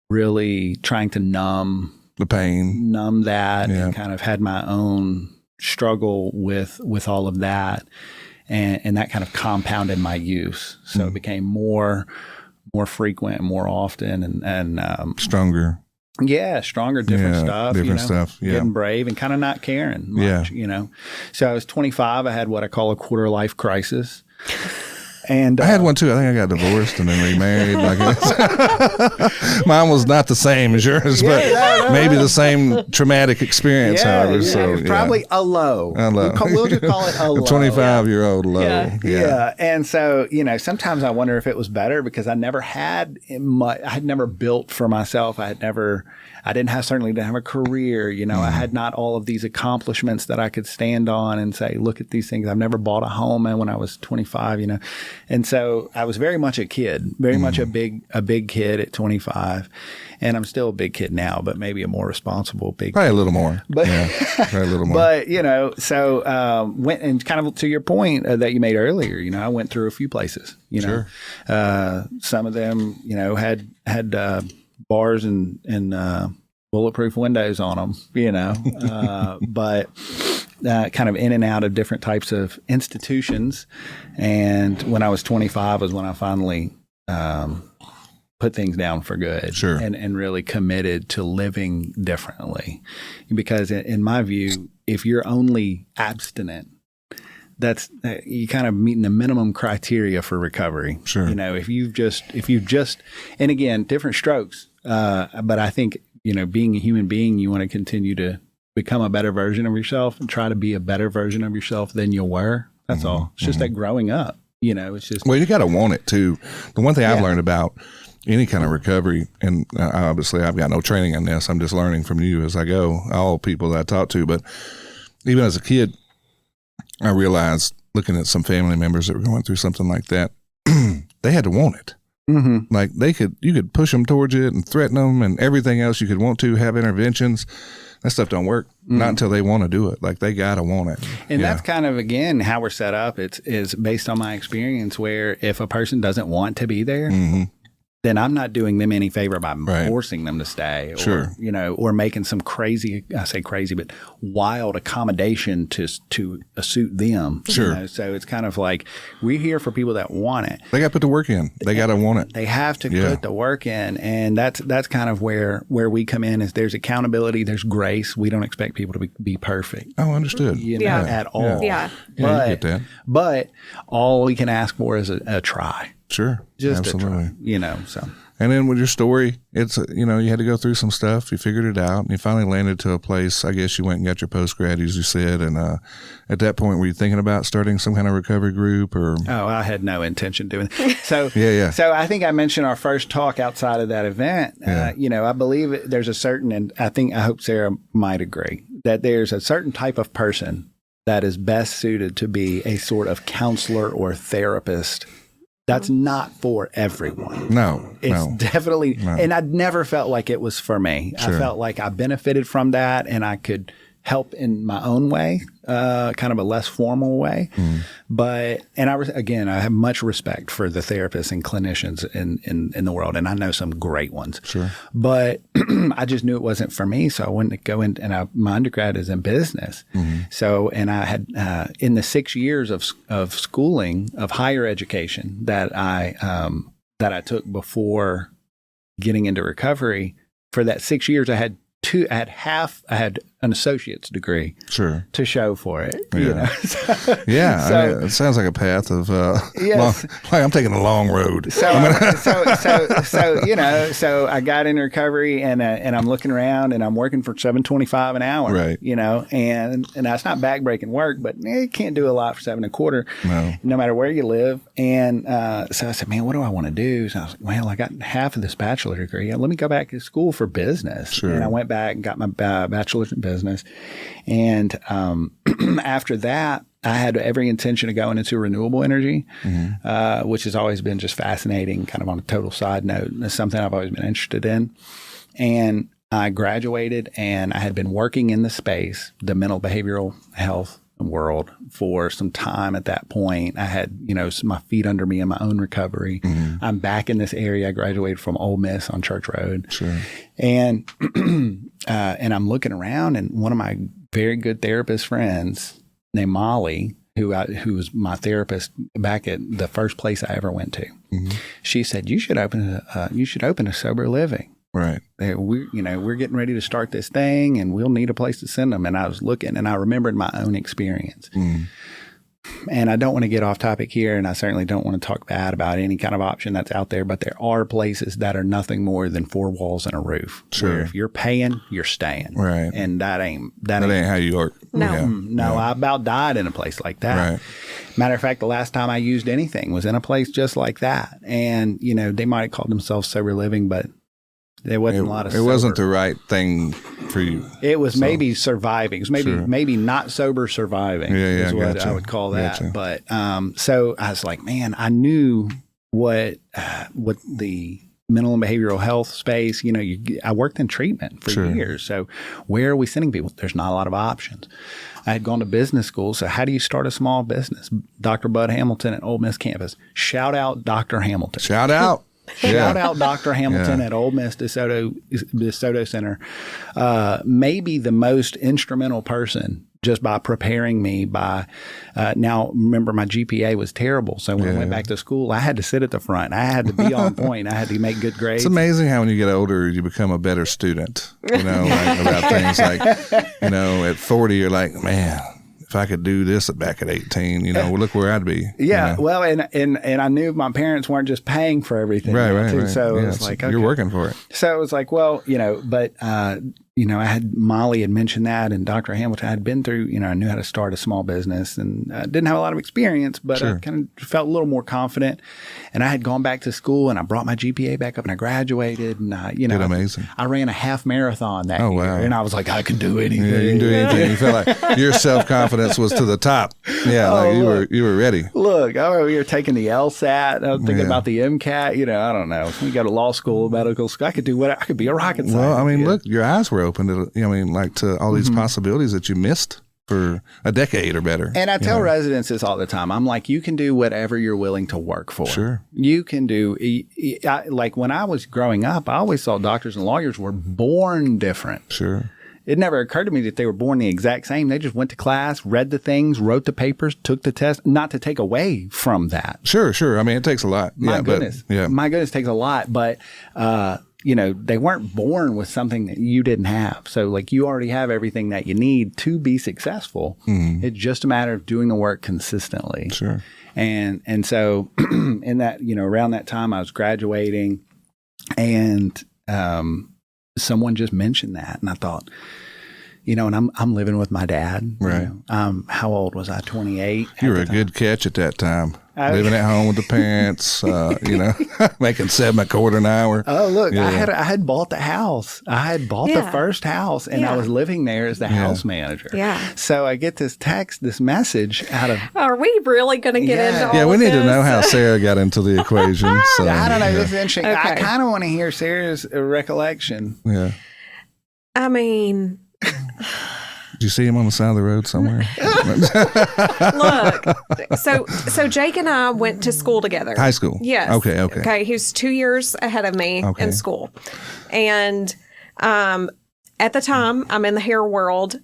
Speaker 3: really trying to numb
Speaker 1: the pain,
Speaker 3: that, and kind of had my own struggle with all of that, and that kind of compounded my use. So it became more frequent, more often, and stronger. Yeah, stronger, different stuff. Getting brave and kind of not caring much. So I was 25. I had what I call a quarter life crisis. And
Speaker 1: I had one too. I think I got divorced and then remarried. Mine was not the same as yours, but maybe the same traumatic experience. However, so
Speaker 3: probably a low. We'll just call it a low.
Speaker 1: A 25-year-old low.
Speaker 3: Yeah. And so sometimes I wonder if it was better because I never had much. I had never built for myself. Certainly didn't have a career. I had not all of these accomplishments that I could stand on and say, look at these things. I've never bought a home when I was 25, And so I was very much a kid, very much a big kid at 25. And I'm still a big kid now, but maybe a more responsible big
Speaker 1: probably
Speaker 3: kid.
Speaker 1: A little more.
Speaker 3: But,
Speaker 1: probably a little more.
Speaker 3: But, so went and kind of to your point that you made earlier, I went through a few places,
Speaker 1: Sure.
Speaker 3: Some of them, had bars and bulletproof windows on them, but kind of in and out of different types of institutions. And when I was 25 was when I finally put things down for good.
Speaker 1: Sure.
Speaker 3: And really committed to living differently. Because in my view, if you're only abstinent, that's you kind of meeting the minimum criteria for recovery.
Speaker 1: Sure.
Speaker 3: You know, if you've just, and again, different strokes. But I think, you know, being a human being, you want to continue to become a better version of yourself and try to be a better version of yourself than you were. That's all. It's just that growing up, you know, it's just.
Speaker 1: Well, you got to want it too. The one thing I've learned about any kind of recovery, and obviously I've got no training in this, I'm just learning from you as I go, all people that I talk to, but even as a kid, I realized looking at some family members that were going through something like that, they had to want it.
Speaker 3: Mm-hmm.
Speaker 1: Like you could push them towards it and threaten them and everything else you could want to have interventions. That stuff don't work. Not until they want to do it. Like they got to want it.
Speaker 3: And that's kind of, again, how we're set up. Is based on my experience where if a person doesn't want to be there, then I'm not doing them any favor by forcing them to stay or, you know, or making some crazy, I say crazy, but wild accommodation to suit them.
Speaker 1: Sure.
Speaker 3: You know? So it's kind of like we're here for people that want it.
Speaker 1: They got to put the work in. They got to want it.
Speaker 3: They have to put the work in. And that's kind of where we come in is there's accountability, there's grace. We don't expect people to be perfect.
Speaker 1: Oh, understood.
Speaker 3: You know, at all.
Speaker 2: Yeah.
Speaker 1: Yeah, you get that.
Speaker 3: But all we can ask for is a try.
Speaker 1: Sure.
Speaker 3: Just
Speaker 1: absolutely.
Speaker 3: a try, you know, so.
Speaker 1: And then with your story, it's, you know, you had to go through some stuff. You figured it out and you finally landed to a place. I guess you went and got your post-grad, as you said. And at that point, were you thinking about starting some kind of recovery group or?
Speaker 3: Oh, I had no intention doing it. So,
Speaker 1: yeah.
Speaker 3: So I think I mentioned our first talk outside of that event. You know, I believe there's a certain, and I hope Sarah might agree, that there's a certain type of person that is best suited to be a sort of counselor or therapist. That's not for everyone.
Speaker 1: No,
Speaker 3: it's definitely, and I'd never felt like it was for me. Sure. I felt like I benefited from that and I could help in my own way, kind of a less formal way. But, and I have much respect for the therapists and clinicians in the world. And I know some great ones. Sure. But I just knew it wasn't for me. So I wouldn't go in, and my undergrad is in business. So, and I had, in the 6 years of schooling, of higher education that I took before getting into recovery, for that 6 years, I had an associate's degree to show for it.
Speaker 1: Yeah.
Speaker 3: You know?
Speaker 1: So, I mean, it sounds like a path of,
Speaker 3: yes.
Speaker 1: like I'm taking a long road.
Speaker 3: So you know, so I got in recovery and I'm looking around and I'm working for $7.25 an hour,
Speaker 1: right?
Speaker 3: You know, and that's not backbreaking work, but you can't do a lot for $7.25, no matter where you live. And so I said, man, what do I want to do? So I was like, well, I got half of this bachelor degree. Let me go back to school for business. Sure. And I went back and got my bachelor's in business. And after that, I had every intention of going into renewable energy, which has always been just fascinating, kind of on a total side note. It's something I've always been interested in. And I graduated and I had been working in the space, the mental behavioral health world, for some time at that point. I had, you know, my feet under me in my own recovery. I'm back in this area. I graduated from Ole Miss on Church Road. Sure. And and I'm looking around, and one of my very good therapist friends named Molly, who was my therapist back at the first place I ever went to, she said, you should open a sober living. Right. We're getting ready to start this thing and we'll need a place to send them. And I was looking and I remembered my own experience. And I don't want to get off topic here, and I certainly don't want to talk bad about any kind of option that's out there, but there are places that are nothing more than four walls and a roof. Sure. Where if you're paying, you're staying. Right. And that ain't
Speaker 1: how you work.
Speaker 3: No, I about died in a place like that. Right. Matter of fact, the last time I used anything was in a place just like that. And, you know, they might have called themselves sober living, but there wasn't a lot of sober. It wasn't
Speaker 1: the right thing for you.
Speaker 3: It was maybe surviving. It was maybe not sober surviving is what I would call that. Gotcha. But so I was like, man, I knew what the mental and behavioral health space, you know, I worked in treatment for years. So where are we sending people? There's not a lot of options. I had gone to business school. So how do you start a small business? Dr. Bud Hamilton at Ole Miss campus. Shout out Dr. Hamilton.
Speaker 1: Shout out.
Speaker 3: Shout out Dr. Hamilton at Ole Miss DeSoto Center. Maybe the most instrumental person just by preparing me by, now remember my GPA was terrible. So when I went back to school, I had to sit at the front. I had to be on point. I had to make good grades.
Speaker 1: It's amazing how when you get older, you become a better student, like about things like, at 40, you're like, man, if I could do this back at 18, well, look where I'd be.
Speaker 3: Yeah. Well, and I knew my parents weren't just paying for everything.
Speaker 1: Right.
Speaker 3: So it was like, okay.
Speaker 1: You're working for it.
Speaker 3: So it was like, well, but, I had Molly had mentioned that, and Dr. Hamilton, I had been through, I knew how to start a small business, and didn't have a lot of experience, but I kind of felt a little more confident. And I had gone back to school, and I brought my GPA back up, and I graduated, and
Speaker 1: did amazing.
Speaker 3: I ran a half marathon that year,
Speaker 1: wow.
Speaker 3: and I was like, I can do anything.
Speaker 1: Yeah, you can do anything. You felt like your self confidence was to the top. Yeah, you were ready.
Speaker 3: Look, I remember we were taking the LSAT. I was thinking about the MCAT. I don't know. When you go to law school, medical school, I could do what I could be a rocket scientist.
Speaker 1: Well, I mean, look, your eyes were open to, to all these possibilities that you missed for a decade or better.
Speaker 3: And I tell residents this all the time. I'm like, you can do whatever you're willing to work for.
Speaker 1: Sure.
Speaker 3: You can do, like when I was growing up, I always thought doctors and lawyers were born different.
Speaker 1: Sure.
Speaker 3: It never occurred to me that they were born the exact same. They just went to class, read the things, wrote the papers, took the test, not to take away from that.
Speaker 1: Sure. I mean, it takes a lot.
Speaker 3: My goodness. It takes a lot. But, they weren't born with something that you didn't have. So like you already have everything that you need to be successful. Mm-hmm. It's just a matter of doing the work consistently.
Speaker 1: Sure.
Speaker 3: And so in that, around that time I was graduating, and someone just mentioned that, and I thought, and I'm living with my dad.
Speaker 1: Right.
Speaker 3: How old was I? 28.
Speaker 1: You were a good catch at that time. Living at home with the parents, making $7.25 an hour.
Speaker 3: Oh, look, I had bought the house. I had bought the first house, and I was living there as the house manager.
Speaker 2: Yeah.
Speaker 3: So I get this message out of.
Speaker 2: Are we really going to get into all
Speaker 1: Yeah, we
Speaker 2: of
Speaker 1: need
Speaker 2: this?
Speaker 1: to know how Sarah got into the equation. So,
Speaker 3: I don't know. This is interesting.
Speaker 2: Okay.
Speaker 3: I kind of want to hear Sarah's recollection.
Speaker 1: Yeah.
Speaker 2: I mean,
Speaker 1: did you see him on the side of the road somewhere?
Speaker 2: Look, so Jake and I went to school together.
Speaker 1: High school?
Speaker 2: Yes.
Speaker 1: Okay.
Speaker 2: He's 2 years ahead of me in school. And at the time, I'm in the hair world.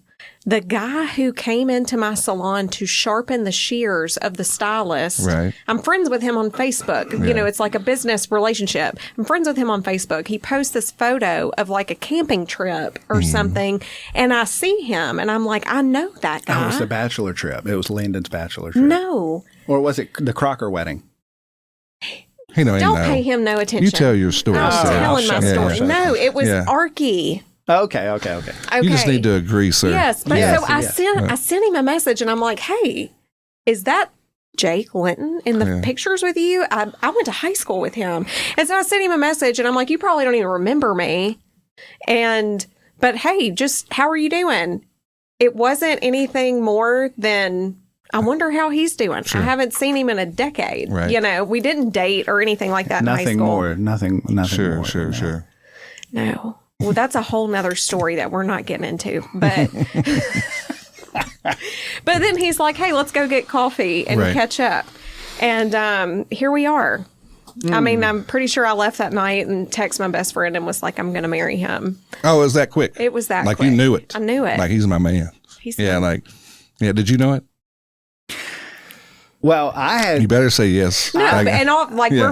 Speaker 2: The guy who came into my salon to sharpen the shears of the stylist,
Speaker 1: right.
Speaker 2: I'm friends with him on Facebook.
Speaker 1: Yeah.
Speaker 2: It's like a business relationship. I'm friends with him on Facebook. He posts this photo of like a camping trip or something, and I see him, and I'm like, I know that guy.
Speaker 3: It was the bachelor trip. It was Linton's bachelor trip.
Speaker 2: No.
Speaker 3: Or was it the Crocker wedding?
Speaker 2: Don't pay him no attention.
Speaker 1: You tell your story.
Speaker 2: I'm telling my story.
Speaker 3: Yeah.
Speaker 2: No, it was Arky.
Speaker 3: Okay.
Speaker 1: You just need to agree, sir.
Speaker 2: Yes, but so I sent him a message, and I'm like, hey, is that Jake Linton in the pictures with you? I went to high school with him. And so I sent him a message, and I'm like, you probably don't even remember me. But hey, just how are you doing? It wasn't anything more than, I wonder how he's doing. Sure. I haven't seen him in a decade.
Speaker 1: Right.
Speaker 2: We didn't date or anything like that in high school.
Speaker 3: Nothing more.
Speaker 1: Sure.
Speaker 2: No. Well, that's a whole nother story that we're not getting into. But but then he's like, hey, let's go get coffee and catch up. And here we are. I mean, I'm pretty sure I left that night and texted my best friend and was like, I'm going to marry him.
Speaker 1: Oh, it was that quick?
Speaker 2: It was that
Speaker 1: quick.
Speaker 2: quick.
Speaker 1: You knew it.
Speaker 2: I knew it.
Speaker 1: Like, he's my man. Did you know it?
Speaker 3: Well, I had.
Speaker 1: You better say yes.
Speaker 2: No,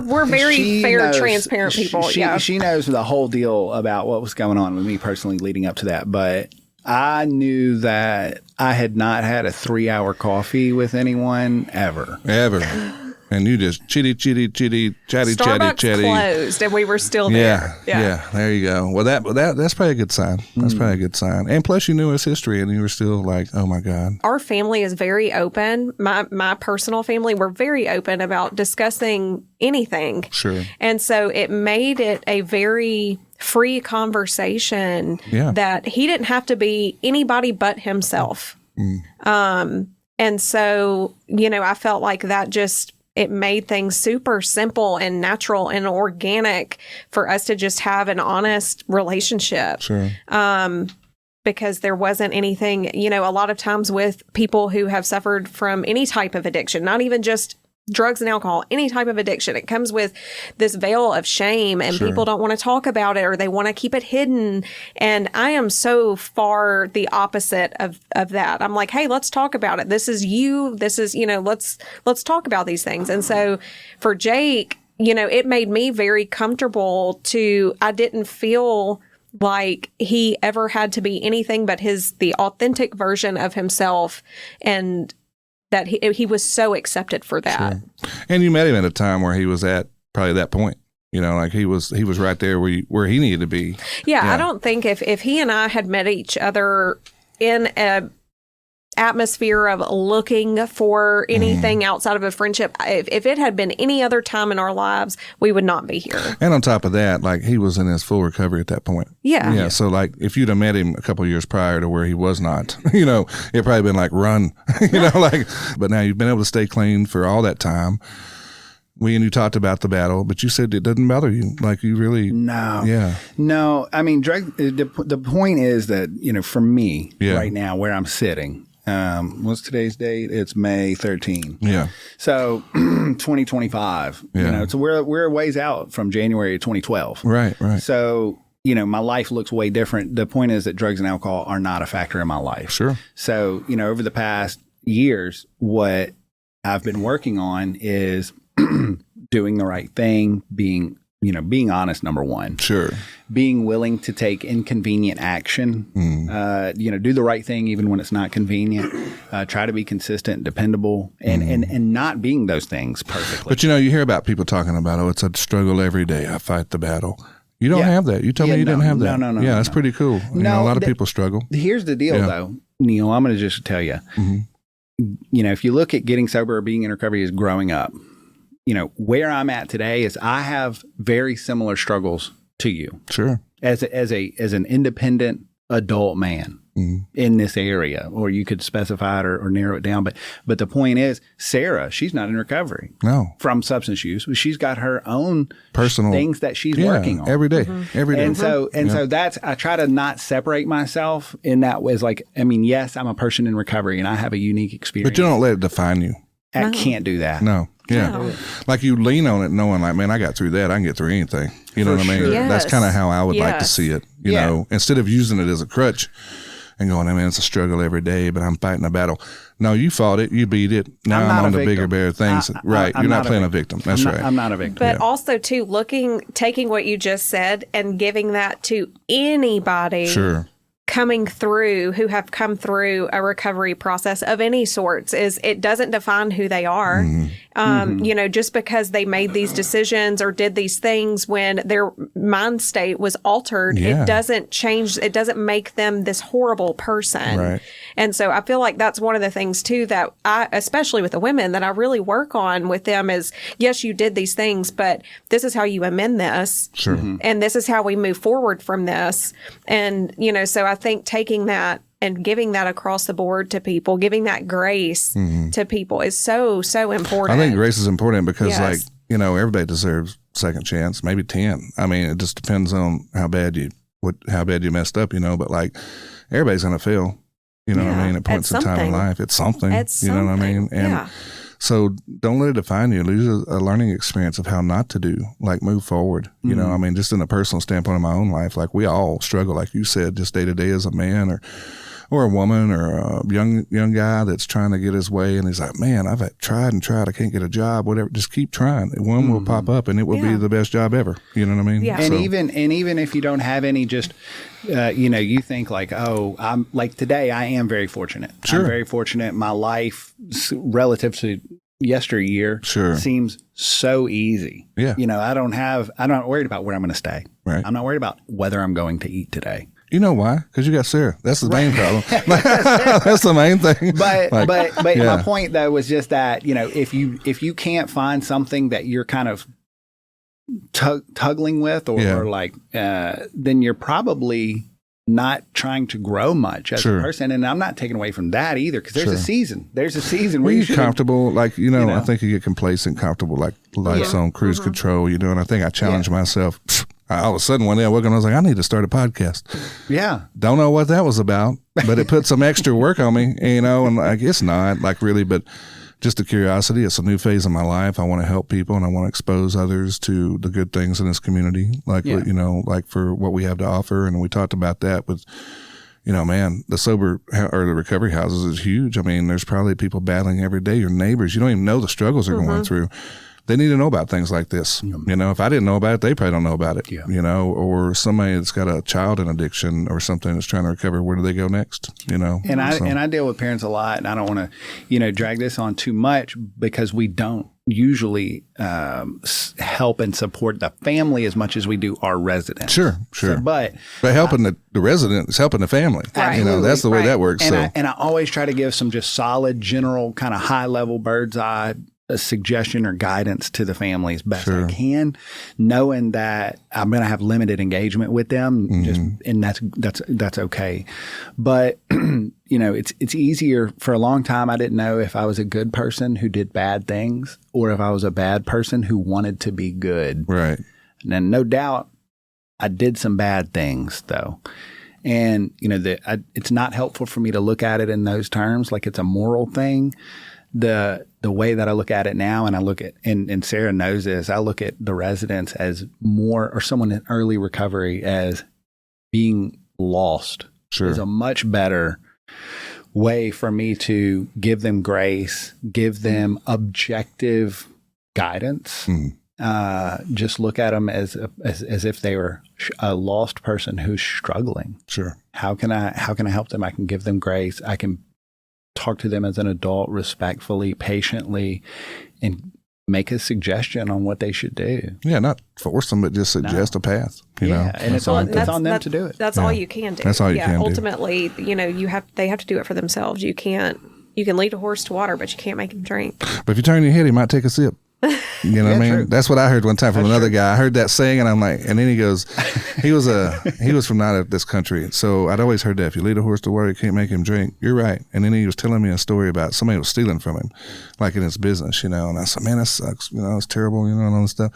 Speaker 2: we're very fair, transparent people.
Speaker 3: She knows the whole deal about what was going on with me personally leading up to that. But I knew that I had not had a 3-hour coffee with anyone ever. And
Speaker 1: you just chatty,
Speaker 2: Starbucks closed, and we were still there.
Speaker 1: Yeah. There you go. Well, that's probably a good sign. That's probably a good sign. And plus, you knew his history, and you were still like, oh my God.
Speaker 2: Our family is very open. My personal family, we're very open about discussing anything.
Speaker 1: Sure.
Speaker 2: And so it made it a very free conversation that he didn't have to be anybody but himself. And so, I felt like that it made things super simple and natural and organic for us to just have an honest relationship.
Speaker 1: Sure.
Speaker 2: Because there wasn't anything, a lot of times with people who have suffered from any type of addiction, not even just drugs and alcohol, any type of addiction, it comes with this veil of shame, and people don't want to talk about it, or they want to keep it hidden. And I am so far the opposite of that. I'm like, hey, let's talk about it. This is you. This is, let's talk about these things. And so for Jake, it made me very comfortable I didn't feel like he ever had to be anything but the authentic version of himself, and that he was so accepted for that.
Speaker 1: Sure. And you met him at a time where he was at probably that point. Like he was right there where he needed to be.
Speaker 2: Yeah, I don't think if he and I had met each other in a atmosphere of looking for anything outside of a friendship, if it had been any other time in our lives, we would not be here. And
Speaker 1: on top of that, like, he was in his full recovery at that point.
Speaker 2: Yeah.
Speaker 1: So like, if you'd have met him a couple of years prior to where he was not, it'd probably been like, run, but now you've been able to stay clean for all that time. You talked about the battle, but you said it doesn't bother you. Like, you really...
Speaker 3: No.
Speaker 1: Yeah.
Speaker 3: No. I mean, the point is that, for me right now, where I'm sitting, what's today's date? It's May 13.
Speaker 1: Yeah.
Speaker 3: So 2025, so we're a ways out from January of 2012.
Speaker 1: Right.
Speaker 3: So, my life looks way different. The point is that drugs and alcohol are not a factor in my life.
Speaker 1: Sure.
Speaker 3: So, over the past years, what I've been working on is doing the right thing, being honest, number one.
Speaker 1: Sure.
Speaker 3: Being willing to take inconvenient action, do the right thing even when it's not convenient, try to be consistent, dependable, and not being those things perfectly.
Speaker 1: But, you hear about people talking about, it's a struggle every day. I fight the battle. You don't have that. You told me you didn't have that.
Speaker 3: No.
Speaker 1: Yeah, that's pretty cool. A lot of people struggle.
Speaker 3: Here's the deal, though, Neil. I'm going to just tell you, if you look at getting sober or being in recovery as growing up, where I'm at today is I have very similar struggles to you.
Speaker 1: Sure.
Speaker 3: As an independent adult man in this area, or you could specify it or narrow it down. But the point is, Sarah, she's not in recovery.
Speaker 1: No.
Speaker 3: From substance use, but she's got her own
Speaker 1: personal
Speaker 3: things that she's working on
Speaker 1: every day. Every day.
Speaker 3: And so that's, I try to not separate myself in that way. It's like, yes, I'm a person in recovery and I have a unique experience.
Speaker 1: But you don't let it define you.
Speaker 3: I can't do that.
Speaker 1: No. Yeah. Like, you lean on it knowing, like, man, I got through that. I can get through anything. You know what I mean?
Speaker 2: Yes.
Speaker 1: That's kind of how I would like to see it, you know, instead of using it as a crutch and going, I mean, it's a struggle every day, but I'm fighting a battle. No, you fought it. You beat it. Now I'm on the bigger, better things. Right. You're not playing a victim. That's right.
Speaker 3: I'm not a victim.
Speaker 2: But also, too, taking what you just said and giving that to anybody.
Speaker 1: Sure.
Speaker 2: Who have come through a recovery process of any sorts, is it doesn't define who they are. Just because they made these decisions or did these things when their mind state was altered, it doesn't change. It doesn't make them this horrible person.
Speaker 1: Right.
Speaker 2: And so I feel like that's one of the things too that I, especially with the women, that I really work on with them is, yes, you did these things, but this is how you amend this.
Speaker 1: Sure.
Speaker 2: And this is how we move forward from this. And, so I think taking that and giving that across the board to people, giving that grace to people is so, so important.
Speaker 1: I think grace is important because, everybody deserves second chance, maybe 10. I mean, it just depends on how bad you messed up, but like, everybody's going to fail, what I mean? At points in time in life, it's something, you know what I mean? And so don't let it define you. Lose a learning experience of how not to do, like, move forward. I mean, just in a personal standpoint of my own life, like, we all struggle, like you said, just day to day as a man or a woman or a young guy that's trying to get his way. And he's like, man, I've tried and tried. I can't get a job, whatever. Just keep trying. One will pop up and it will be the best job ever. You know what I mean?
Speaker 2: Yeah.
Speaker 3: And even if you don't have any, just, you think like, I'm like, today I am very fortunate.
Speaker 1: Sure.
Speaker 3: I'm very fortunate. My life relative to yesteryear seems so easy.
Speaker 1: Yeah.
Speaker 3: I'm not worried about where I'm going to stay.
Speaker 1: Right.
Speaker 3: I'm not worried about whether I'm going to eat today.
Speaker 1: You know why? Because you got Sarah. That's the main problem. That's the main thing.
Speaker 3: But my point though was just that, if you can't find something that you're kind of tuggling with or like, then you're probably not trying to grow much as a person. And I'm not taking away from that either, because there's a season. There's a season where
Speaker 1: you're comfortable, like, I think you get complacent, comfortable, like life's on cruise control, and I think I challenged myself. All of a sudden one day I woke up and I was like, I need to start a podcast.
Speaker 3: Yeah.
Speaker 1: Don't know what that was about, but it put some extra work on me, and like, it's not like really, but just a curiosity. It's a new phase of my life. I want to help people and I want to expose others to the good things in this community, like, like for what we have to offer. And we talked about that with, man, the sober or the recovery houses is huge. I mean, there's probably people battling every day. Your neighbors, you don't even know the struggles they're going through. They need to know about things like this. If I didn't know about it, they probably don't know about it, or somebody that's got a child in addiction or something that's trying to recover. Where do they go next? And
Speaker 3: I deal with parents a lot, and I don't want to, drag this on too much because we don't usually help and support the family as much as we do our residents.
Speaker 1: Sure.
Speaker 3: So, but
Speaker 1: helping the resident is helping the family. That's the way that works.
Speaker 3: And I always try to give some just solid, general, kind of high level bird's eye a suggestion or guidance to the family as best I can, knowing that I'm going to have limited engagement with them, and that's okay. But it's easier. For a long time, I didn't know if I was a good person who did bad things or if I was a bad person who wanted to be good.
Speaker 1: Right.
Speaker 3: And then, no doubt, I did some bad things though. And it's not helpful for me to look at it in those terms, like it's a moral thing. The way that I look at it now, and I look at, and Sarah knows this, I look at the residents as more, or someone in early recovery as being lost.
Speaker 1: Sure.
Speaker 3: Is a much better way for me to give them grace, give them objective guidance. Just look at them as if they were a lost person who's struggling.
Speaker 1: Sure.
Speaker 3: How can I help them? I can give them grace. I can talk to them as an adult respectfully, patiently, and make a suggestion on what they should do.
Speaker 1: Yeah, not force them, but just suggest a path.
Speaker 3: And it's on them to do it.
Speaker 2: That's all you can do.
Speaker 1: That's all you can do.
Speaker 2: Ultimately, they have to do it for themselves. You can lead a horse to water, but you can't make him drink.
Speaker 1: But if you turn your head, he might take a sip. You know what I mean?
Speaker 3: True.
Speaker 1: That's what I heard one time from another guy. I heard that saying, and I'm like, and then he goes, he was from out of this country. So I'd always heard that if you lead a horse to water, you can't make him drink. You're right. And then he was telling me a story about somebody was stealing from him, like in his business, and I said, man, that sucks. It's terrible, and all this stuff.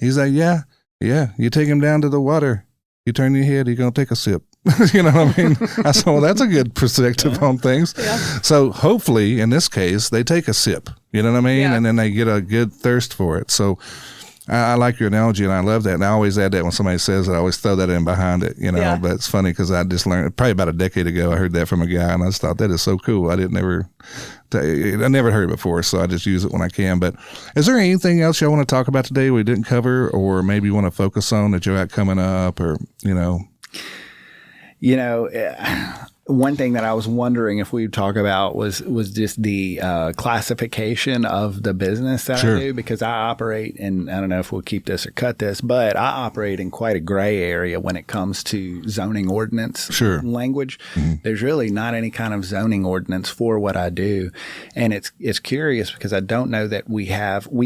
Speaker 1: He's like, yeah. You take him down to the water, you turn your head, you're going to take a sip. You know what I mean? I said, well, that's a good perspective on things. Yeah. So hopefully, in this case, they take a sip. You know what I mean? Yeah. And then they get a good thirst for it. So I like your analogy, and I love that. And I always add that when somebody says it. I always throw that in behind it, But it's funny because I just learned, probably about a decade ago, I heard that from a guy, and I just thought, that is so cool. I never heard it before, so I just use it when I can. But is there anything else y'all want to talk about today we didn't cover, or maybe you want to focus on that you got coming up, or,
Speaker 3: one thing that I was wondering if we'd talk about was just the classification of the business that I do, because I operate, and I don't know if we'll keep this or cut this, but I operate in quite a gray area when it comes to zoning ordinance language. Mm-hmm. There's really not any kind of zoning ordinance for what I do. And it's curious because I don't know that we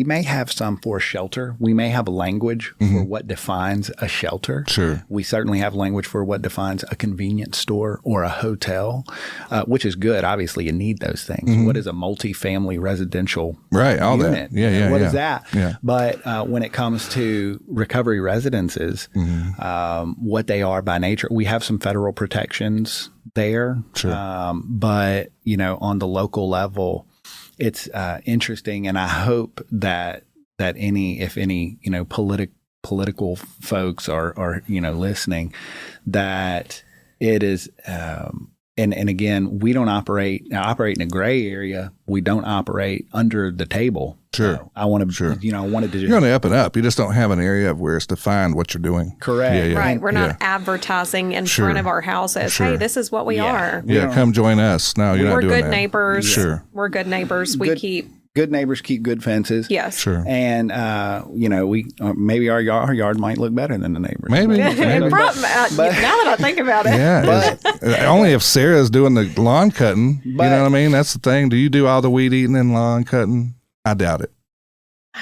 Speaker 3: may have some for shelter. We may have language for what defines a shelter.
Speaker 1: Sure.
Speaker 3: We certainly have language for what defines a convenience store or a hotel, which is good. Obviously, you need those things. Mm-hmm. What is a multifamily residential
Speaker 1: all
Speaker 3: unit?
Speaker 1: That. Yeah.
Speaker 3: What is that? Yeah. But when it comes to recovery residences, what they are by nature, we have some federal protections there.
Speaker 1: Sure.
Speaker 3: But, on the local level, it's interesting. And I hope that if any, political folks are listening, that it is, and again, we don't operate in a gray area. We don't operate under the table.
Speaker 1: Sure.
Speaker 3: I want to, I wanted to just.
Speaker 1: You're on the up and up. You just don't have an area where it's defined what you're doing.
Speaker 3: Correct.
Speaker 1: Yeah.
Speaker 2: Right. We're not advertising in front of our house as, hey, this is what we are.
Speaker 1: Yeah. Come join us. No, you're not doing that.
Speaker 2: We're good neighbors.
Speaker 1: Sure.
Speaker 2: We're good neighbors.
Speaker 3: Good neighbors keep good fences.
Speaker 2: Yes.
Speaker 1: Sure.
Speaker 3: And, we maybe our yard might look better than the neighbors.
Speaker 1: Maybe.
Speaker 2: Now that I think about it.
Speaker 1: Yeah. But only if Sarah's doing the lawn cutting. You know what I mean? That's the thing. Do you do all the weed eating and lawn cutting? I doubt it.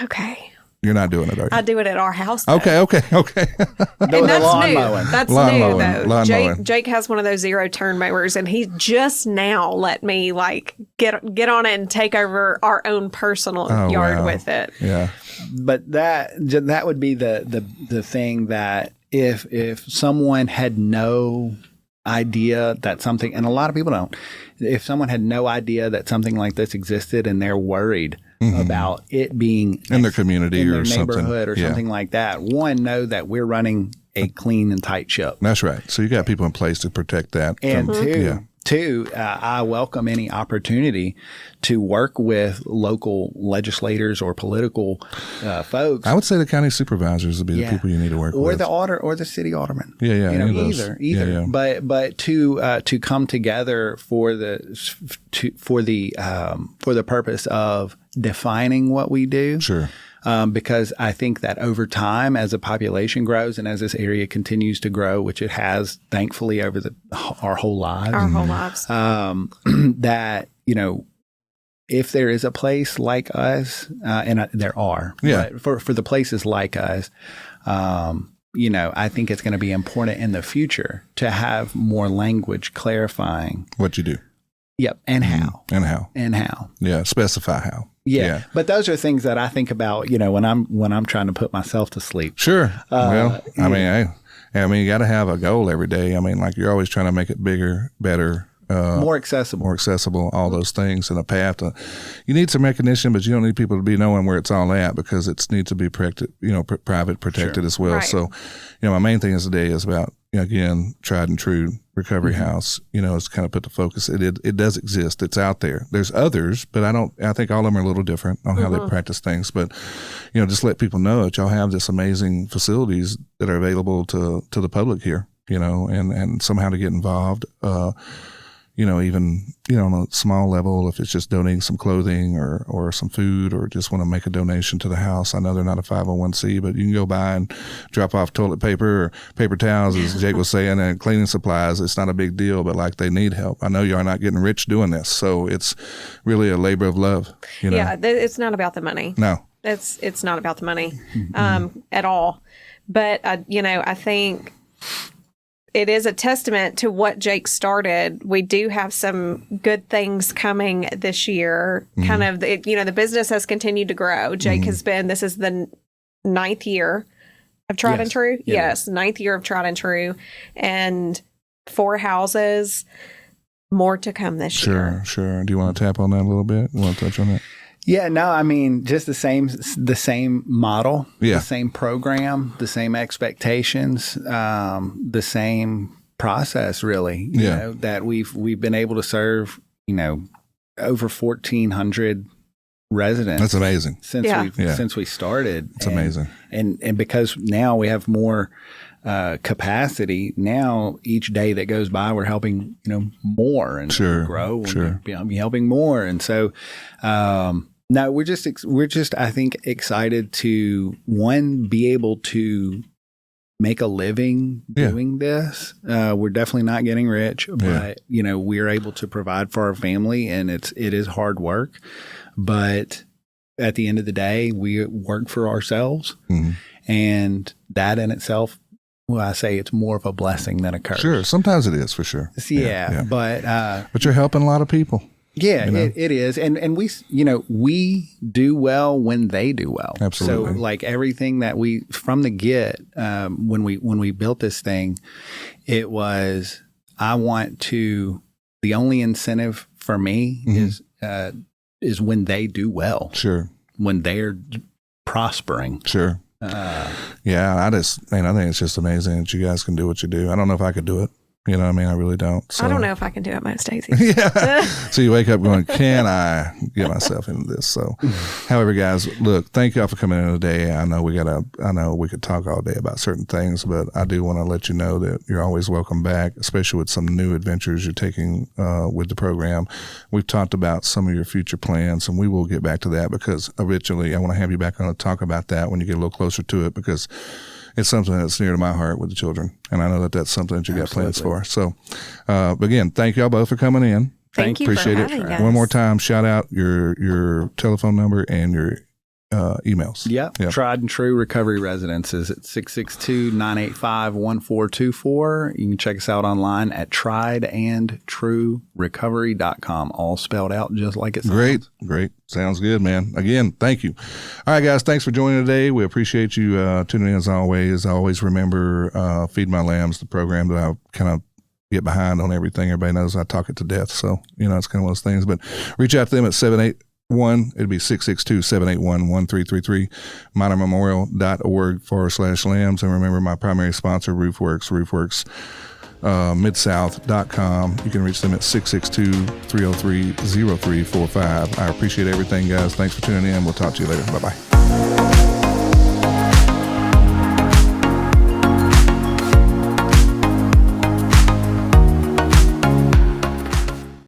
Speaker 2: Okay.
Speaker 1: You're not doing it, are you?
Speaker 2: I do it at our house, though.
Speaker 1: Okay.
Speaker 2: And that's new. That's new, though. Jake has one of those zero-turn mowers, and he just now let me, get on it and take over our own personal yard with it.
Speaker 1: Yeah.
Speaker 3: But that would be the thing that if someone had no idea that something, and a lot of people don't, if someone had no idea that something like this existed and they're worried about it being
Speaker 1: in their community
Speaker 3: in
Speaker 1: or
Speaker 3: their neighborhood
Speaker 1: something.
Speaker 3: or something like that, one, know that we're running a clean and tight ship.
Speaker 1: That's right. So you got people in place to protect that.
Speaker 3: And
Speaker 1: from,
Speaker 3: two, I welcome any opportunity to work with local legislators or political folks.
Speaker 1: I would say the county supervisors would be the people you need to work
Speaker 3: or
Speaker 1: with.
Speaker 3: or the city alderman.
Speaker 1: Yeah.
Speaker 3: Either.
Speaker 1: Yeah.
Speaker 3: But to come together for the purpose of defining what we do.
Speaker 1: Sure.
Speaker 3: Because I think that over time, as the population grows and as this area continues to grow, which it has, thankfully, over our whole lives, that, if there is a place like us, and there are, but for the places like us, I think it's going to be important in the future to have more language clarifying
Speaker 1: what you do.
Speaker 3: Yep. And how.
Speaker 1: And how. Yeah. Specify how.
Speaker 3: Yeah. But those are things that I think about, when I'm trying to put myself to sleep.
Speaker 1: Sure. I mean, you got to have a goal every day. I mean, like you're always trying to make it bigger, better,
Speaker 3: more accessible,
Speaker 1: all those things, and a path to, you need some recognition, but you don't need people to be knowing where it's all at because it needs to be protected, private, protected as well. Right. So, my main thing today is about, again, tried and true recovery house, is kind of put the focus. It does exist. It's out there. There's others, but I think all of them are a little different on how they practice things. But, just let people know that y'all have this amazing facilities that are available to the public here, and somehow to get involved, even, on a small level, if it's just donating some clothing or some food or just want to make a donation to the house. I know they're not a 501c, but you can go by and drop off toilet paper or paper towels, as Jake was saying, and cleaning supplies. It's not a big deal, but like they need help. I know you are not getting rich doing this. So it's really a labor of love.
Speaker 2: Yeah, it's not about the money.
Speaker 1: No.
Speaker 2: It's not about the money at all. But, I think it is a testament to what Jake started. We do have some good things coming this year. Kind of, the business has continued to grow. Jake has been, this is the 9th year of Tried and True. Yes, 9th year of Tried and True. And 4 houses, more to come this year.
Speaker 1: Sure. Do you want to tap on that a little bit? You want to touch on that?
Speaker 3: Yeah, no, I mean, just the same model, the same program, the same expectations, the same process, really. You know, that we've been able to serve, over 1,400 residents.
Speaker 1: That's amazing.
Speaker 3: Since we started.
Speaker 1: It's amazing.
Speaker 3: And because now we have more capacity, now each day that goes by we're helping more and grow and helping more, and so no, we're just I think excited to be able to make a living doing this. We're definitely not getting rich, but we're able to provide for our family, and it is hard work, but at the end of the day we work for ourselves, and that in itself, well, I say it's more of a blessing than a curse.
Speaker 1: Sure. Sometimes it is, for sure.
Speaker 3: But
Speaker 1: you're helping a lot of people.
Speaker 3: Yeah, it is. And we do well when they do well.
Speaker 1: Absolutely.
Speaker 3: So like everything that we, from the get, when we built this thing, it was, the only incentive for me is when they do well.
Speaker 1: Sure.
Speaker 3: When they're prospering.
Speaker 1: Sure. I think it's just amazing that you guys can do what you do. I don't know if I could do it. I really don't. So.
Speaker 2: I don't know if I can do it most days. Yeah.
Speaker 1: So you wake up going, can I get myself into this? So, however, guys, look, thank y'all for coming in today. I know we could talk all day about certain things, but I do want to let you know that you're always welcome back, especially with some new adventures you're taking with the program. We've talked about some of your future plans, and we will get back to that because eventually I want to have you back on to talk about that when you get a little closer to it, because it's something that's near to my heart with the children. And I know that that's something that you got plans for. So, again, thank y'all both for coming in.
Speaker 2: Thank you
Speaker 1: Appreciate
Speaker 2: for
Speaker 1: it.
Speaker 2: having us.
Speaker 1: One more time, shout out your telephone number and your emails.
Speaker 3: Yep. Tried and True Recovery Residences at 662-985-1424. You can check us out online at triedandtruerecovery.com. All spelled out just like it sounds.
Speaker 1: Great. Sounds good, man. Again, thank you. All right, guys, thanks for joining today. We appreciate you tuning in as always. Always remember Feed My Lambs, the program that I kind of get behind on everything. Everybody knows I talk it to death. So, it's kind of one of those things. But reach out to them at 781. It'd be 662-781-1333, minormemorial.org/lambs. And remember, my primary sponsor, Roofworks, midsouth.com. You can reach them at 662-303-0345. I appreciate everything, guys. Thanks for tuning in. We'll talk to you later. Bye-bye.